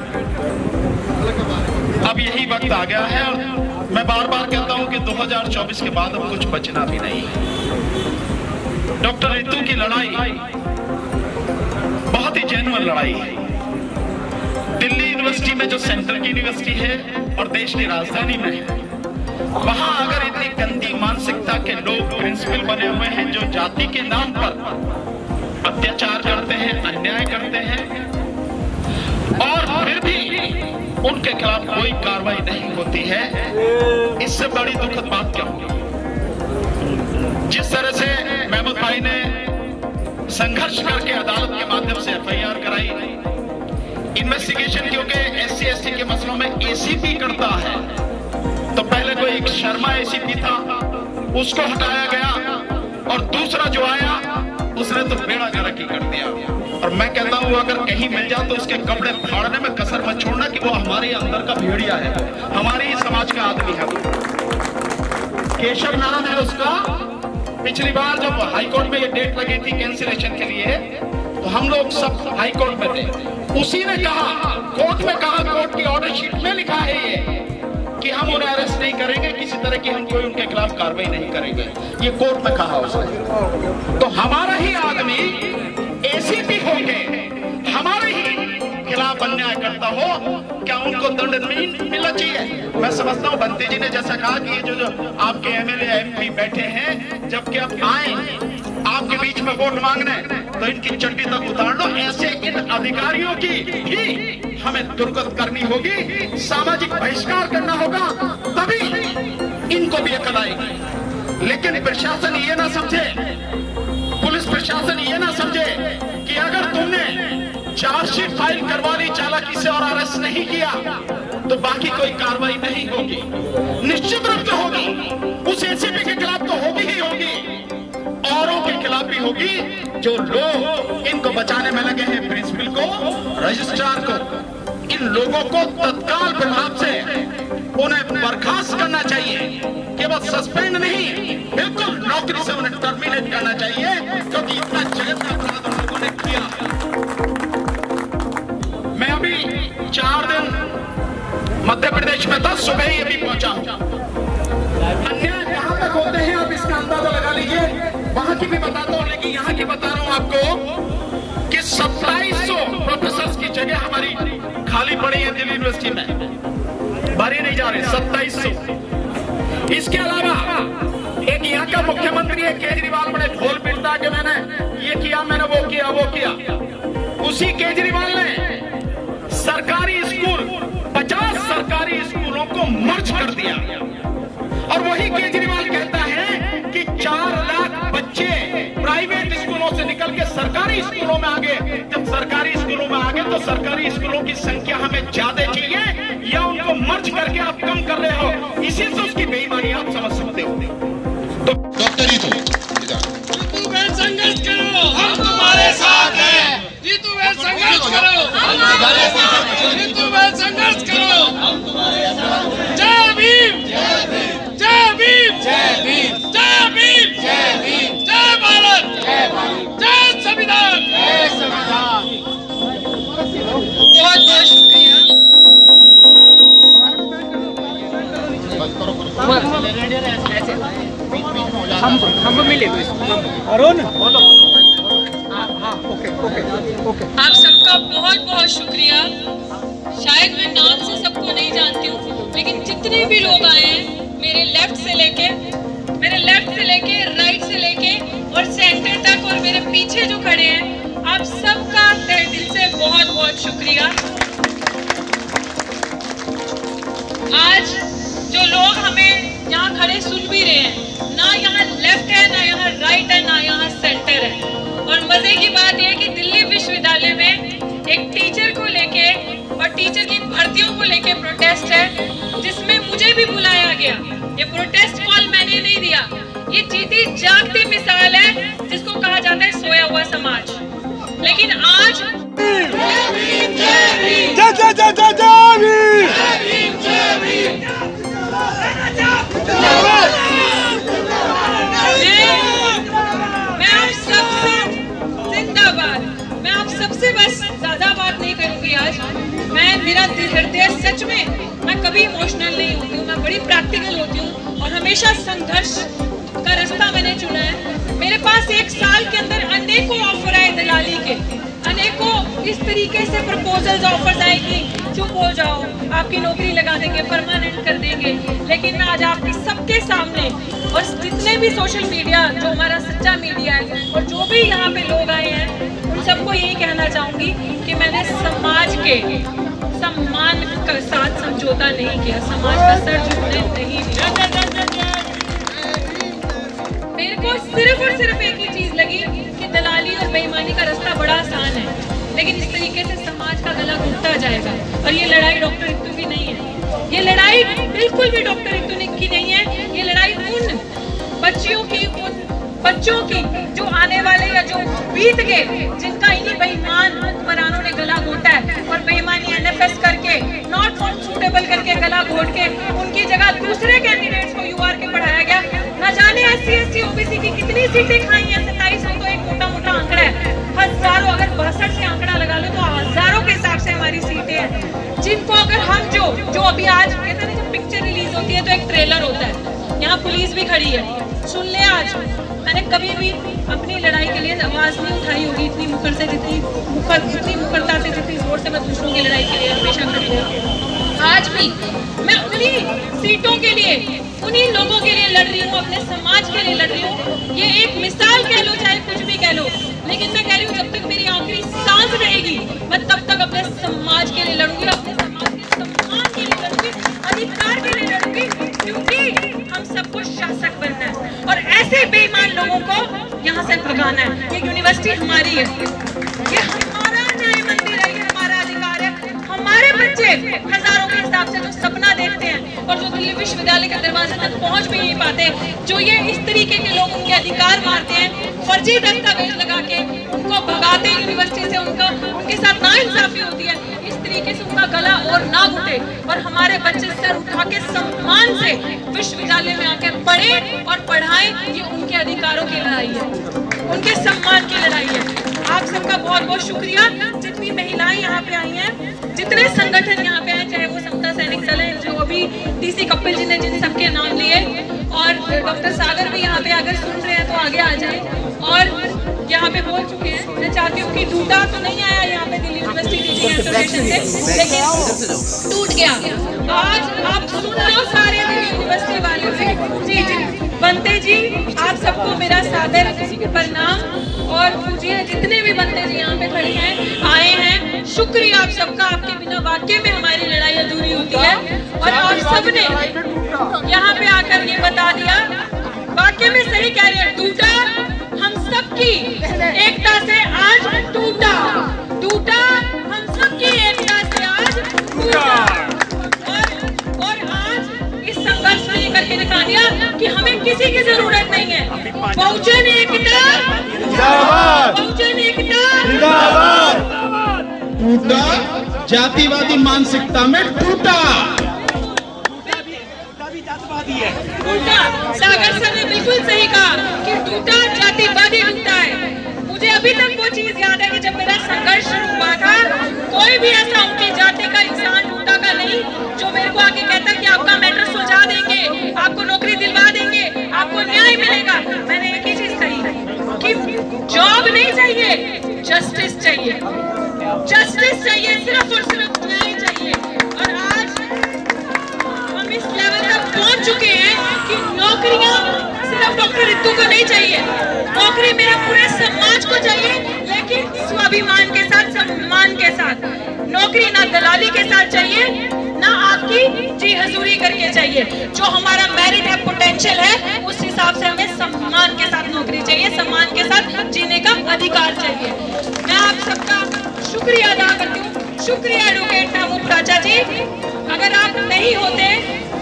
अब यही वक्त आ गया है, और मैं बार बार कहता हूं कि 2024 के बाद अब कुछ बचना भी नहीं है। डॉक्टर रितु की लड़ाई बहुत ही जेन्युइन लड़ाई है। दिल्ली यूनिवर्सिटी में जो सेंट्रल की यूनिवर्सिटी है और देश की राजधानी में है, वहां अगर इतनी गंदी मानसिकता के लोग प्रिंसिपल बने हुए हैं जो जाति के नाम पर अत्याचार करते हैं, अन्याय करते हैं, और फिर भी उनके खिलाफ कोई कार्रवाई नहीं होती है, इससे बड़ी दुखद बात क्या होगी? जिस तरह से महमूद भाई ने संघर्ष करके अदालत के माध्यम से एफआईआर कराई, इन्वेस्टिगेशन क्योंकि एससी एसटी के मसलों में एसीपी करता है, तो पहले कोई एक शर्मा एसीपी था, उसको हटाया गया, और दूसरा जो आया उसने तो बेड़ा गर्क ही कर दिया। और मैं कहता हूं अगर कहीं मिल जाए तो उसके कपड़े फाड़ने में कसर मत छोड़ना कि वो हमारे अंदर का भेड़िया है, हमारे ही समाज का आदमी है। केशव नाम है उसका। पिछली बार जब हाईकोर्ट में ये डेट लगी थी कैंसिलेशन के लिए, तो हम लोग सब हाईकोर्ट में थे। उसी ने कहा, कोर्ट में कहा, कोर्ट की ऑर्डर शीट में लिखा है ये कि हम उन्हें अरेस्ट नहीं करेंगे, किसी तरह की हम कोई उनके खिलाफ कार्रवाई नहीं करेंगे, ये कोर्ट में कहा उसने। तो हमारा ही आदमी एसीपी होके हमारे ही खिलाफ अन्याय करता हो, क्या उनको दंड नहीं मिलना चाहिए? मैं समझता हूँ बंटी जी ने जैसा कहा कि ये जो आपके एमएलए एमपी बैठे हैं, जबकि अब आए आपके बीच में वोट मांगने, तो इनकी चड्डी तक उतार लो। ऐसे इन अधिकारियों की भी हमें दुर्गत करनी होगी, सामाजिक बहिष्कार करना होगा, तभी इनको भी अकल आएगी। लेकिन प्रशासन ये ना समझे, पुलिस प्रशासन ये ना समझे कि अगर तुमने चार्जशीट फाइल करवा ली चालाकी से और अरेस्ट नहीं किया तो बाकी कोई कार्रवाई नहीं होगी। निश्चित रूप से होगी, उस एसीपी के खिलाफ तो होगी ही होगी, औरों के खिलाफ भी होगी जो लोग इनको बचाने में लगे हैं, प्रिंसिपल को, रजिस्ट्रार को। इन लोगों को तत्काल प्रभाव से उन्हें बर्खास्त करना चाहिए, केवल सस्पेंड नहीं, बिल्कुल नौकरी से उन्हें टर्मिनेट करना चाहिए, क्योंकि इतना जगत का अपराध उन लोगों ने किया। मैं अभी 4 दिन मध्य प्रदेश में था, सुबह ही अभी पहुंचा हूं। अन्याय कहां तक होते हैं आप इसका अंदाजा लगा लीजिए। वहां की भी बताता हूं, लेकिन यहां की बता रहा हूं आपको कि 2700 प्रोफेसर की जगह हमारी खाली पड़ी है दिल्ली यूनिवर्सिटी में, भरी नहीं जा रही, 2700। इसके अलावा एक यहाँ का मुख्यमंत्री है केजरीवाल, बड़े ढोल पीटता कि मैंने ये किया, मैंने वो किया, वो किया। उसी केजरीवाल ने सरकारी स्कूल 50 सरकारी स्कूलों को मर्ज कर दिया, और वही केजरीवाल कहता है कि 4 लाख बच्चे प्राइवेट स्कूलों से निकल के सरकारी स्कूलों में आ गए। जब सरकारी स्कूलों में आ गए तो सरकारी स्कूलों की संख्या हमें ज्यादा चाहिए या उनको मर्ज करके आप कम कर रहे हो, इसी से उसकी बेईमानी आप समझ सकते हो। तो डॉक्टर रितु संघर्ष करो, हम तुम्हारे साथ हैं। रितु संघर्ष करो, रितु संघर्ष करो, जय भीम, जय भीम, जय भीम, जय भीम, जय भीम, जय भीम, जय भारत, जय भारत, जय संविधान, जय संविधान। बहुत बहुत शुक्रिया। हम मिले अरुण, आप सबका बहुत बहुत शुक्रिया। शायद मैं नाम से सबको नहीं जानती हूँ, लेकिन जितने भी लोग आए हैं, मेरे लेफ्ट से लेके राइट से लेके और सेंटर तक, और मेरे पीछे जो खड़े हैं, आप सबका तहे दिल से बहुत बहुत शुक्रिया। आज जो लोग हमें यहाँ खड़े सुन भी रहे हैं, ना यहाँ लेफ्ट है, ना यहाँ राइट है, ना यहाँ सेंटर है। और मजे की बात यह है कि दिल्ली विश्वविद्यालय में एक टीचर को लेके और टीचर की भर्तियों को लेके प्रोटेस्ट है, जिसमें मुझे भी बुलाया गया। ये प्रोटेस्ट कॉल मैंने नहीं दिया, ये जीती जागती मिसाल है जिसको कहा जाता है सोया हुआ समाज। लेकिन आज मैं आप सबसे जिंदाबाद, मैं आप सबसे बस ज्यादा बात नहीं करूंगी आज। मेरा हृदय सच में, मैं कभी इमोशनल नहीं होती हूँ, मैं बड़ी प्रैक्टिकल होती हूँ, और हमेशा संघर्ष का रास्ता मैंने चुना है। मेरे पास 1 साल के अंदर अनेकों ऑफर आए दिलाली के, अनेकों इस तरीके से प्रपोजल्स ऑफर्स आए कि चुप हो जाओ, आपकी नौकरी लगा देंगे, परमानेंट कर देंगे। लेकिन मैं आज आपके सबके सामने, और जितने भी सोशल मीडिया, जो हमारा सच्चा मीडिया है, और जो भी यहाँ पे लोग आए हैं, उन सबको यही कहना चाहूँगी कि मैंने समाज के सम्मान के साथ समझौता नहीं किया, समाज का सर झुकने नहीं दिया। मेरे को सिर्फ और सिर्फ एक ही चीज लगी कि दलाली और बेईमानी का रास्ता बड़ा आसान है, लेकिन इस तरीके से समाज का गला घुटता जाएगा। और ये लड़ाई डॉक्टर रितु की नहीं है, ये लड़ाई बिल्कुल भी डॉक्टर रितु की नहीं है। ये लड़ाई उन बच्चियों की, उन बच्चों की जो आने वाले या जो बीत गए, जिनका इन्हीं बेईमान हुक्मरानों ने गला घोटा है, और बेईमानी NFS करके, नॉट सूटेबल करके गला घोट के उनकी जगह दूसरे कैंडिडेट्स को UR के पढ़ाया गया। न जाने SC ST OBC की कितनी सीटें खाई हैं, 2700 तो एक मोटा मोटा आंकड़ा है, हजारों, अगर 62 से आंकड़ा लगा लो तो हजारों के हिसाब से हमारी सीटें हैं, जिनको अगर हम जो अभी आज कहते हैं, जब पिक्चर रिलीज होती है तो एक ट्रेलर होता है, यहाँ पुलिस भी खड़ी है, सुन ले। आज मैंने कभी भी अपनी लड़ाई के लिए आवाज नहीं उठाई होगी इतनी मुखर से, जितनी मुखरता से, जितनी जोर से मैं दूसरों की लड़ाई के लिए हमेशा खड़ी हूँ। आज भी मैं उन्हीं सीटों के लिए, उन्हीं लोगों के लिए लड़ रही हूँ, अपने समाज के लिए लड़ रही हूँ। ये एक मिसाल कह लो, चाहे कुछ भी कह लो, लेकिन मैं कह रही हूँ, जब तक मेरी आखिरी सांस रहेगी, मैं तब तक अपने समाज के लिए लड़ूंगी, अपने समाज के सम्मान के लिए लड़ूंगी, अधिकार के लिए लड़ूंगी, क्योंकि हम सबको शासक बनना है और ऐसे बेईमान लोगों को यहाँ से भगाना है। ये यूनिवर्सिटी हमारी है, ये हमारा न्याय मंदिर है, ये हमारा अधिकार है। हमारे बच्चे हजारों के हिसाब से जो सपना देखते हैं और जो दिल्ली विश्वविद्यालय के दरवाजे तक पहुंच भी नहीं पाते, जो ये इस तरीके के लोग उनके अधिकार मारते हैं, फर्जी दस्तावेज लगा के उनको भगाते हैं यूनिवर्सिटी से, उनके साथ नाइंसाफी होती है, इस तरीके से उनका गला और ना घुटे और हमारे बच्चे सर उठा के सम्मान से विश्वविद्यालय में आकर पढ़े और पढ़ाएं, ये उनके अधिकारों की लड़ाई है, उनके सम्मान की लड़ाई है। आप सबका बहुत बहुत शुक्रिया। जितनी महिलाएं यहाँ पे आई हैं, जितने संगठन यहाँ पे आए, चाहे वो समता सैनिक दल है, जो अभी DC कपिल जी ने जिन सबके नाम लिए, और डॉक्टर सागर भी यहाँ पे अगर सुन रहे हैं तो आगे आ जाए और यहाँ पे बोल चुके हैं। मैं चाहती हूँ कि टूटा तो नहीं आया यहाँ पे दिल्ली यूनिवर्सिटी टीचिंग एसोसिएशन से, लेकिन टूट गया। आज आप सुन लो सारे दिल्ली यूनिवर्सिटी वालों से। जी जी बनते जी, आप सबको मेरा सादर प्रणाम, और पूजिए जितने भी बनते जी यहाँ पे खड़े हैं, आए हैं, शुक्रिया आप सबका। आपके बिना वाकई में हमारी लड़ाई अधूरी होती है, और आप सबने यहाँ पे आकर ये बता दिया, वाकई में सही कह रहे हैं, टूटा हम सबकी एकता से आज टूटा, टूटा हम सबकी एकता से आज टूटा। और आज इस संघर्ष में लेकर के दिखा दिया कि हमें किसी की जरूरत नहीं है। बहुजन एकता जिंदाबाद, बहुजन एकता जिंदाबाद। टूटा जातिवादी मानसिकता में टूटा। टूटा, सागर सर ने बिल्कुल सही कहा कि टूटा जातिवादी टूटा है। मुझे अभी तक वो चीज याद है कि जब मेरा संघर्ष शुरू हुआ था, कोई भी ऐसा ऊंची जाति का इंसान टूटा का नहीं जो मेरे को आके कहता कि आपका मैटर सुलझा देंगे, आपको नौकरी दिलवा देंगे, आपको न्याय मिलेगा। मैंने एक ही चीज कही कि जॉब नहीं चाहिए, जस्टिस चाहिए, जस्टिस चाहिए, सिर्फ और सिर्फ न्याय चाहिए। और आज हम इस लेवल तक पहुंच चुके हैं कि नौकरियां सिर्फ डॉक्टर रितु को नहीं चाहिए, नौकरी मेरे पूरे समाज को चाहिए, लेकिन स्वाभिमान के साथ, सम्मान के साथ। नौकरी ना दलाली के साथ चाहिए, ना आपकी जी हजूरी करके चाहिए। जो हमारा मेरिट है, पोटेंशियल है, उस हिसाब से हमें सम्मान के साथ नौकरी चाहिए, सम्मान के साथ जीने का अधिकार चाहिए। मैं आप सबका शुक्रिया अदा करती हूँ। शुक्रिया एडवोकेट महमूद राजा जी, अगर आप नहीं होते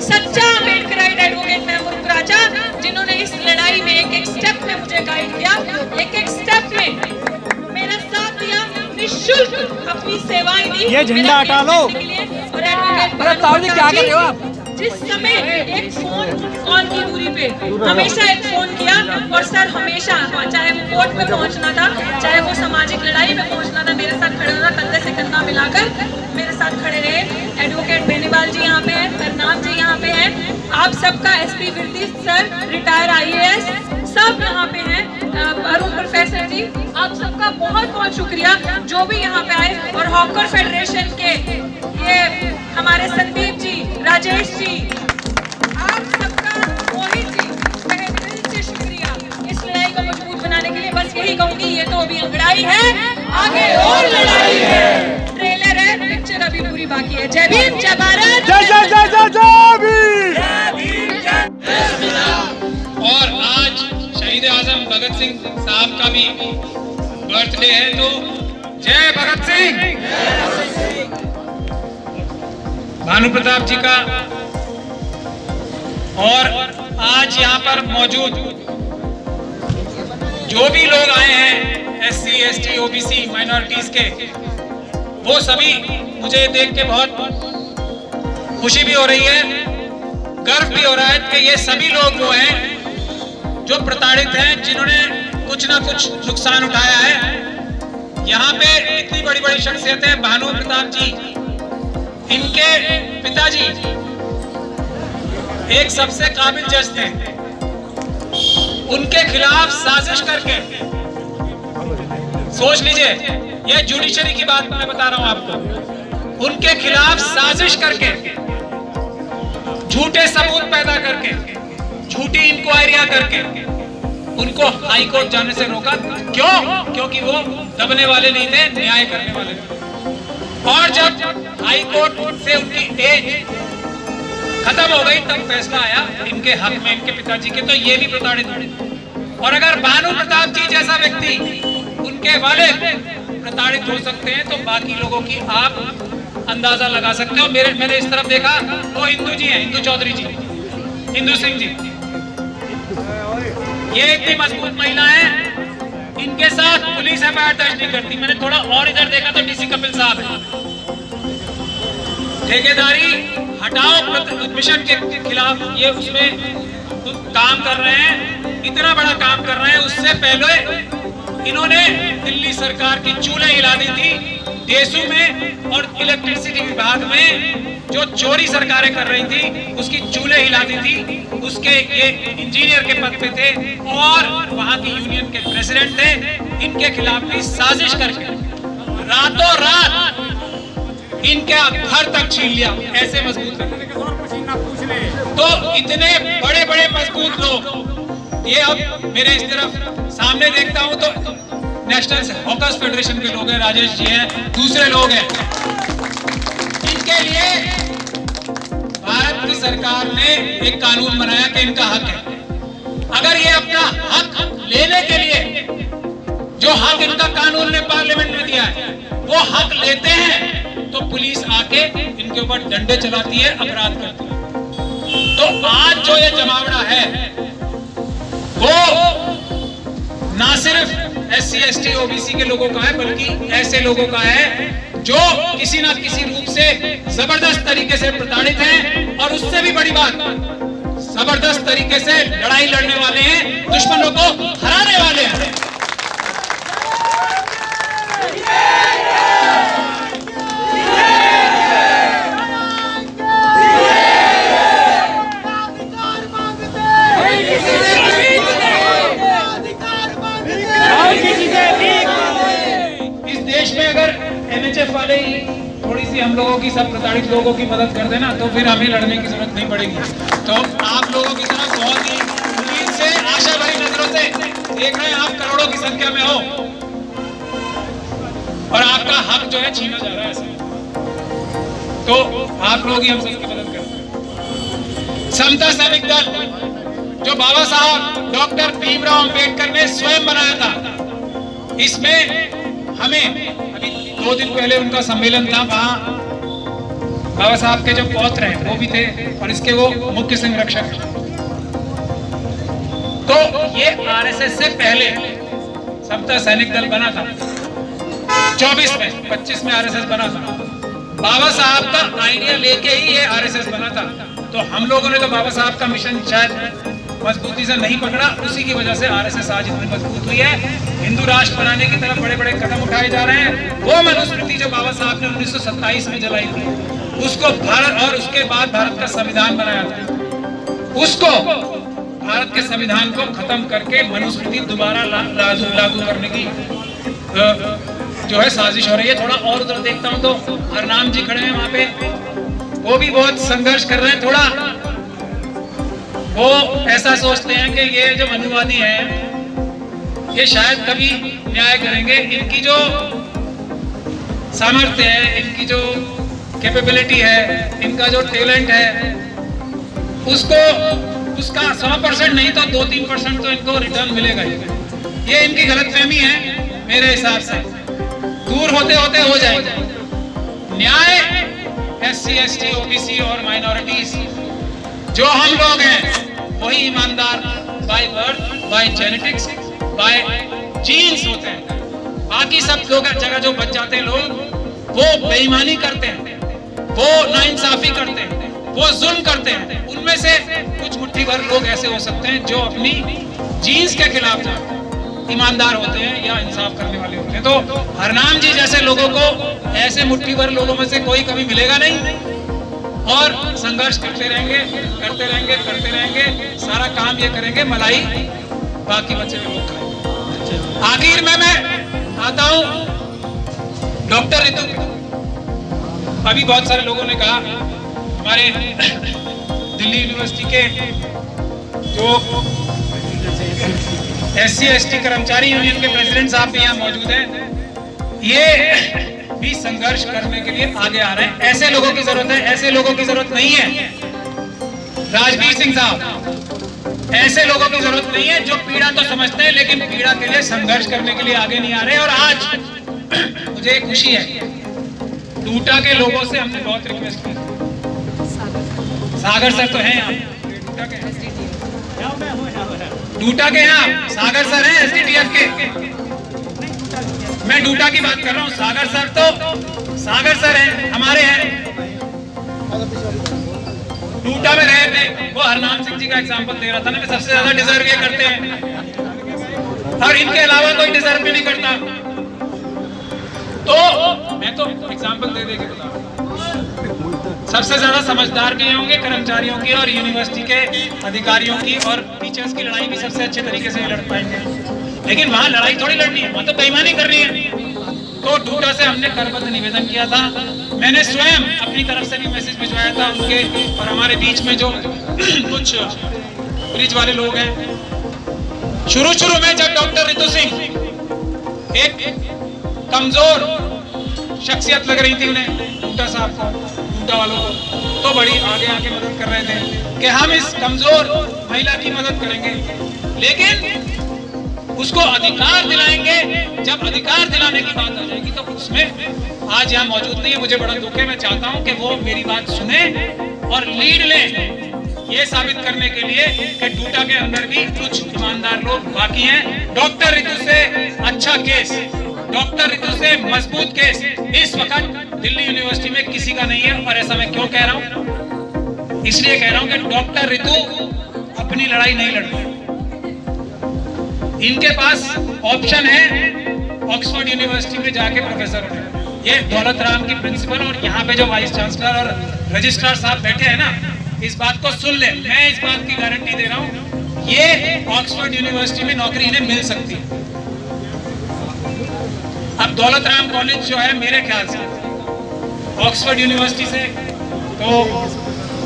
सच्चा अम्बेडकराइट एडवोकेट महमूद राजा, जिन्होंने इस लड़ाई में एक एक स्टेप में मुझे गाइड किया, एक एक स्टेप में मेरा साथ दिया, निःशुल्क अपनी सेवाएं दी, ये झंडा हटा लो। और एडवोकेट क्या कर रहे हो आप? जिस समय एक फोन कॉल की दूरी पे हमेशा एक फोन किया, और सर हमेशा, चाहे वो कोर्ट में पहुंचना था, चाहे वो सामाजिक लड़ाई में पहुंचना था, मेरे साथ खड़े होना, कंधे से कंधा मिलाकर मेरे साथ खड़े रहे। एडवोकेट बेनीवाल जी यहाँ पे हैं, करनाम जी यहाँ पे हैं, आप सबका SP Virdi sir, retire IAS, सब यहाँ पे हैं, अरुण प्रोफेसर जी, आप सबका बहुत बहुत शुक्रिया जो भी यहाँ पे आए। और हॉकर फेडरेशन के ये हमारे संदीप जी, राजेश जी, आप सबका, मोहित जी, तहे दिल से शुक्रिया इस लड़ाई को मजबूत बनाने के लिए। बस यही कहूंगी, ये तो अभी लड़ाई है, आगे और लड़ाई है, ट्रेलर है, पिक्चर अभी पूरी बाकी है। जय भीम, जय भारत, जय जय जय जय जय भीम। और आज शहीद आजम भगत सिंह साहब का भी बर्थडे है, तो जय भगत सिंह। भानु प्रताप जी का, और आज यहाँ पर मौजूद जो भी लोग आए हैं SC ST OBC माइनॉरिटीज के, वो सभी मुझे देख के बहुत खुशी भी हो रही है, गर्व भी हो रहा है कि ये सभी लोग वो हैं जो प्रताड़ित हैं, जिन्होंने कुछ ना कुछ नुकसान उठाया है। यहाँ पे इतनी बड़ी बड़ी शख्सियत है, भानु प्रताप जी, इनके पिताजी एक सबसे काबिल जज थे, उनके खिलाफ साजिश करके, सोच लीजिए, ये जुडिशरी की बात मैं बता रहा हूं आपको, उनके खिलाफ साजिश करके, झूठे सबूत पैदा करके, झूठी इंक्वायरियां करके उनको हाई कोर्ट जाने से रोका। क्यों? क्योंकि वो दबने वाले नहीं थे, न्याय करने वाले थे। और जब हाई कोर्ट से उनकी एज खत्म हो गई, तब फैसला आया इनके हक में, इनके पिताजी के, तो ये भी प्रताड़ित हुए। और अगर भानु प्रताप जी जैसा व्यक्ति, उनके वाले प्रताड़ित हो सकते हैं, तो बाकी लोगों की आप अंदाजा लगा सकते हो। मैंने इस तरफ देखा, वो हिंदू जी हैं, हिंदू चौधरी जी, हिंदू सिंह जी, ये इतनी मजबूत महिला है, इनके साथ पुलिस FIR दर्ज नहीं करती। मैंने थोड़ा और इधर देखा तो DC कपिल साहब है, ठेकेदारी हटाओ मिशन के खिलाफ ये उसमें काम कर रहे हैं, इतना बड़ा काम कर रहे हैं। उससे पहले इन्होंने दिल्ली सरकार की चूल्हे हिला दी थी देशों में, और इलेक्ट्रिसिटी विभाग में जो चोरी सरकारें कर रही थी उसकी चूल्हे हिला दी थी। उसके ये इंजीनियर के पद पे थे और वहां की यूनियन के प्रेसिडेंट थे। इनके खिलाफ भी साजिश करके रातों रात इनका घर तक छीन लिया, ऐसे मजबूत तो इतने बड़े बड़े मजबूत लोग। ये अब मेरे इस तरफ सामने देखता हूं तो नेशनल हॉकर्स फेडरेशन के लोग हैं, राजेश जी हैं, दूसरे लोग हैं। इनके लिए भारत की सरकार ने एक कानून बनाया कि इनका हक है। अगर ये अपना हक लेने के लिए जो हक इनका कानून ने पार्लियामेंट में दिया है वो हक लेते हैं तो पुलिस आके इनके ऊपर डंडे चलाती है, अपराध करती है। तो आज जो ये जमावड़ा है वो ना सिर्फ SC ST OBC के लोगों का है बल्कि ऐसे लोगों का है जो किसी ना किसी रूप से जबरदस्त तरीके से प्रताड़ित हैं, और उससे भी बड़ी बात जबरदस्त तरीके से लड़ाई लड़ने वाले हैं, दुश्मनों को हराने वाले हैं। इस देश में अगर NHF वाले ही थोड़ी सी हम लोगों की, सब प्रताड़ित लोगों की मदद कर देना तो फिर हमें लड़ने की जरूरत नहीं पड़ेगी। तो आप लोगों की तरफ बहुत ही उम्मीद से, आशा भरी नजरों से देख रहे हैं। आप करोड़ों की संख्या में हो और आपका हक जो है छीना जा रहा है ऐसे, तो आप लोग ही हम सबकी मदद करते हैं। समता सैनिक दल जो बाबा साहब डॉक्टर भीमराव अंबेडकर ने स्वयं बनाया था, इसमें हमें अभी 2 दिन पहले उनका सम्मेलन था, वहां बाबा साहब के जो पौत्र हैं वो भी थे और इसके वो मुख्य संरक्षक हैं। तो ये RSS से पहले समता सैनिक दल बना था 24 में, 25 में RSS बना था। बाबा साहब का आइडिया लेके ही ये RSS बना था। तो हम लोगों ने तो बाबा साहब का मिशन शायद मजबूती से नहीं पकड़ा, उसी की वजह से RSS आज इतनी मजबूत हुई है। हिंदू राष्ट्र बनाने की तरफ बड़े बड़े कदम उठाए जा रहे हैं। वो मनुस्मृति जो बाबा साहब ने 1927 में जलाई थी, उसको भारत, और उसके बाद भारत का संविधान बनाया था, उसको भारत के संविधान को खत्म करके मनुस्मृति दोबारा लागू करने की जो है साजिश हो रही है। थोड़ा और उधर देखता हूँ तो हरनाम जी खड़े हैं वहां पे, वो भी बहुत संघर्ष कर रहे हैं। थोड़ा वो ऐसा सोचते हैं कि ये जो मनुवादी हैं ये शायद कभी न्याय करेंगे। इनकी जो सामर्थ्य है, इनकी जो कैपेबिलिटी है, इनका जो टैलेंट है, उसका 100% नहीं तो 2-3% तो इनको रिटर्न मिलेगा ही। ये इनकी गलतफहमी है मेरे हिसाब से, दूर होते होते हो जाएगा। न्याय SC ST OBC और माइनॉरिटीज जो हम लोग हैं वही ईमानदार by birth, by genetics, by genes होते हैं। बाकी सब लोग जगह जो बच जाते हैं लोग, वो बेईमानी करते हैं, वो नाइंसाफी करते हैं, वो जुल्म करते हैं। उनमें से कुछ मुट्ठी भर लोग ऐसे हो सकते हैं जो अपनी जीन्स के खिलाफ जाते हैं, ईमानदार होते हैं या इंसाफ करने वाले होते हैं। तो हरनाम जी जैसे लोगों को ऐसे मुट्ठी भर लोगों में से कोई कभी मिलेगा नहीं, और संघर्ष करते रहेंगे, करते रहेंगे, करते रहेंगे। सारा काम ये करेंगे, मलाई बाकी बचे हुए लोग करेंगे। आखिर में मैं आता हूं डॉक्टर ऋतु। अभी बहुत सारे लोगों ने कहा, हमारे दिल्ली यूनिवर्सिटी के जो SC ST कर्मचारी यूनियन के प्रेसिडेंट साहब भी यहाँ मौजूद हैं, ये भी संघर्ष करने के लिए आगे आ रहे हैं। ऐसे लोगों की जरूरत है, ऐसे लोगों की जरूरत नहीं है। राजवीर सिंह साहब, ऐसे लोगों की जरूरत नहीं है जो पीड़ा तो समझते हैं लेकिन पीड़ा के लिए संघर्ष करने के लिए आगे नहीं आ रहे। और आज मुझे खुशी है, टूटा के लोगों से हमने बहुत रिक्वेस्ट की। सागर सर तो हैं यहाँ, डूटा के यहाँ सागर सर हैं SDTF के। मैं डूटा की बात कर रहा हूँ, सागर सर हैं, हमारे हैं। टूटा में रहे थे, वो हरनाम सिंह जी का एग्जाम्पल दे रहा था ना कि सबसे ज्यादा डिजर्व ये करते हैं और इनके अलावा कोई डिजर्व भी नहीं करता। तो मैं तो एग्जाम्पल दे के बता रहा हूं, सबसे ज्यादा समझदार भी होंगे कर्मचारियों की और यूनिवर्सिटी के अधिकारियों की, और टीचर्स की लड़ाई भी सबसे अच्छे तरीके से लड़ पाएंगे। लेकिन वहां लड़ाई थोड़ी लड़नी है, वहां तो बेईमानी करनी है। तो टूटा से हमने करबद्ध निवेदन किया था, मैंने स्वयं अपनी तरफ से भी मैसेज भिजवाया था उनके और हमारे बीच में जो कुछ ब्रिज वाले लोग हैं। शुरू में जब डॉक्टर रितु सिंह एक कमजोर शख्सियत लग रही थी उन्हें, टूटा साहब को, टूटा वालों को, तो बड़ी आगे आके मदद कर रहे थे कि हम इस कमजोर महिला की मदद करेंगे, लेकिन उसको अधिकार दिलाएंगे। जब अधिकार दिलाने की बात आ जाएगी तो उसमें आज यहाँ मौजूद नहीं है, मुझे बड़ा दुख है। मैं चाहता हूँ कि वो मेरी बात सुने और लीड लें ये साबित करने के लिए कि टूटा के अंदर भी कुछ ईमानदार लोग बाकी हैं। डॉक्टर रितु से अच्छा केस, डॉक्टर रितु से मजबूत केस इस वक्त दिल्ली यूनिवर्सिटी में किसी का नहीं है। और ऐसा मैं क्यों कह रहा हूँ? इसलिए कह रहा हूँ कि डॉक्टर रितु अपनी लड़ाई नहीं लड़ रही, इनके पास ऑप्शन है ऑक्सफोर्ड यूनिवर्सिटी में जाके प्रोफेसर होने। ये दौलत राम की प्रिंसिपल और यहाँ पे जो वाइस चांसलर और रजिस्ट्रार साहब बैठे हैं ना, इस बात को सुन ले, मैं इस बात की गारंटी दे रहा हूँ, ये ऑक्सफोर्ड यूनिवर्सिटी में नौकरी इन्हें मिल सकती है। अब दौलत राम कॉलेज जो है मेरे ख्याल से ऑक्सफोर्ड यूनिवर्सिटी से तो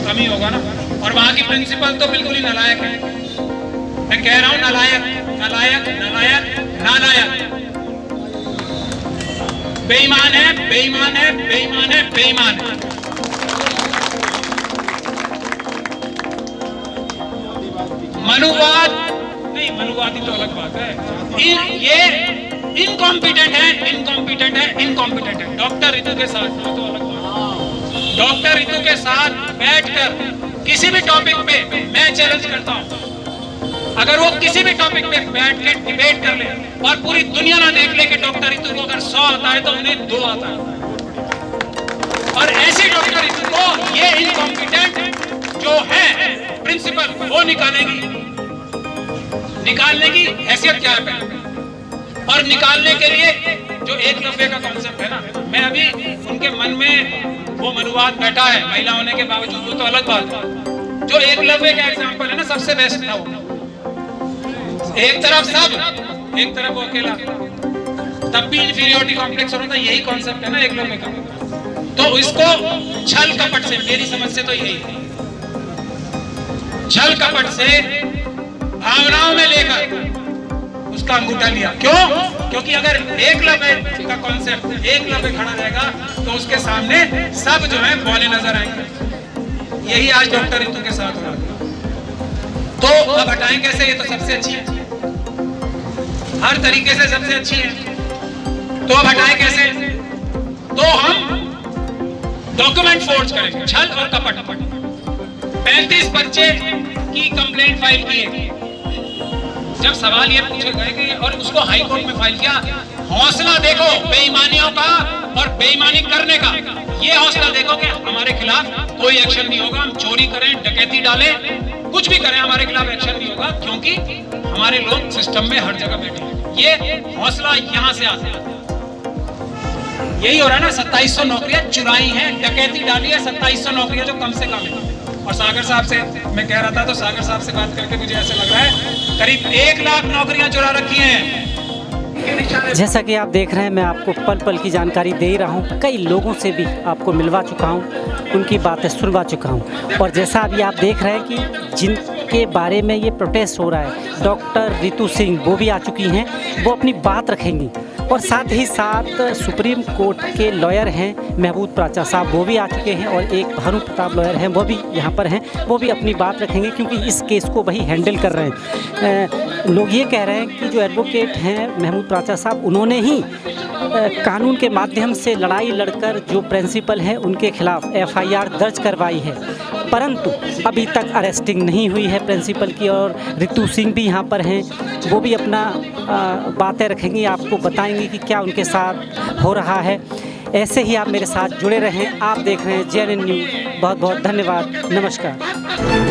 कम ही होगा ना, और वहाँ की प्रिंसिपल तो बिल्कुल ही नालायक है। मैं कह रहा हूं नालायक, नालायक, नालायक, नालायक, बेईमान है, बेईमान है, बेईमान है, बेईमान है। मनुवाद नहीं, मनुवादी तो अलग बात है। ये इनकॉम्पिटेंट है, इनकॉम्पिटेंट है, इनकॉम्पिटेंट है। डॉक्टर रितु के साथ तो अलग बात। डॉक्टर रितु के साथ बैठकर किसी भी टॉपिक पे मैं चैलेंज करता हूं, अगर वो किसी भी टॉपिक पे बैठ के डिबेट कर ले और पूरी दुनिया ना देख ले कि डॉक्टर रितु को अगर 100 आता है तो उन्हें 2 आता है, और ऐसी डॉक्टर रितु को ये इनकॉम्पिटेंट जो है प्रिंसिपल वो निकालेगी। निकालने की हैसियत क्या है? और निकालने के लिए जो एकलव्य का कॉन्सेप्ट है ना, मैं अभी उनके मन में वो मनुवाद बैठा है महिला होने के बावजूद, वो तो अलग बात है। जो एकलव्य का एग्जाम्पल है ना, सबसे बेस्ट था वो। एक तरफ सब, एक तरफ वो अकेला, तब भी इंफीरियोरिटी कॉम्प्लेक्स होना था। यही कॉन्सेप्ट है ना एकलव्य का। तो इसको छल कपट से, मेरी समझ से तो यही है, छल कपट से भावनाओं में लेकर उसका अंगूठा लिया। क्यों? क्योंकि अगर एकलव्य का कॉन्सेप्ट, एकलव्य खड़ा रहेगा तो उसके सामने सब जो है बौने नजर आएंगे। यही आज डॉक्टर रितु के साथ हो रहा है। तो अब हटाएं कैसे? ये तो सबसे अच्छी है, हर तरीके से सबसे अच्छी है, तो अब हटाएं कैसे? तो हम डॉक्यूमेंट फोर्ज करेंगे, छल और कपट। 35 बच्चे की कंप्लेंट फाइल की है। जब सवाल ये पूछे गए कि और उसको हाई कोर्ट में फाइल किया, हौसला देखो बेईमानियों का और बेईमानी करने का। ये हौसला देखो कि हमारे खिलाफ कोई एक्शन नहीं होगा, हम चोरी करें, डकैती डालें, कुछ भी करें, हमारे खिलाफ एक्शन नहीं होगा, क्योंकि हमारे लोग सिस्टम में हर जगह बैठे हैं। ये हौसला यहां से आता है। यही हो रहा है ना, 2700 नौकरियां चुराई हैं, डकैती डाली है, 2700 नौकरियां जो कम से कम है। और सागर साहब से मैं कह रहा था, तो सागर साहब से बात करके मुझे ऐसे लग रहा है करीब 1 लाख नौकरियां चुरा रखी हैं। जैसा कि आप देख रहे हैं, मैं आपको पल पल की जानकारी दे रहा हूं, कई लोगों से भी आपको मिलवा चुका हूं, उनकी बातें सुनवा चुका हूं। और जैसा अभी आप देख रहे हैं कि जिनके बारे में ये प्रोटेस्ट हो रहा है, डॉक्टर रितु सिंह वो भी आ चुकी हैं, वो अपनी बात रखेंगी। और साथ ही साथ सुप्रीम कोर्ट के लॉयर हैं महबूब प्राचा साहब, वो भी आ चुके हैं, और एक भानु प्रताप लॉयर हैं, वो भी यहाँ पर हैं, वो भी अपनी बात रखेंगे, क्योंकि इस केस को वही हैंडल कर रहे हैं। लोग ये कह रहे हैं कि जो एडवोकेट हैं महबूब प्राचा साहब, उन्होंने ही कानून के माध्यम से लड़ाई लड़कर जो प्रिंसिपल हैं उनके खिलाफ FIR दर्ज करवाई है, परंतु अभी तक अरेस्टिंग नहीं हुई है प्रिंसिपल की। और रितु सिंह भी यहाँ पर हैं, वो भी अपना बातें रखेंगी, आपको बताएंगी कि क्या उनके साथ हो रहा है। ऐसे ही आप मेरे साथ जुड़े रहें। आप देख रहे हैं JNN न्यूज़। बहुत बहुत धन्यवाद। नमस्कार।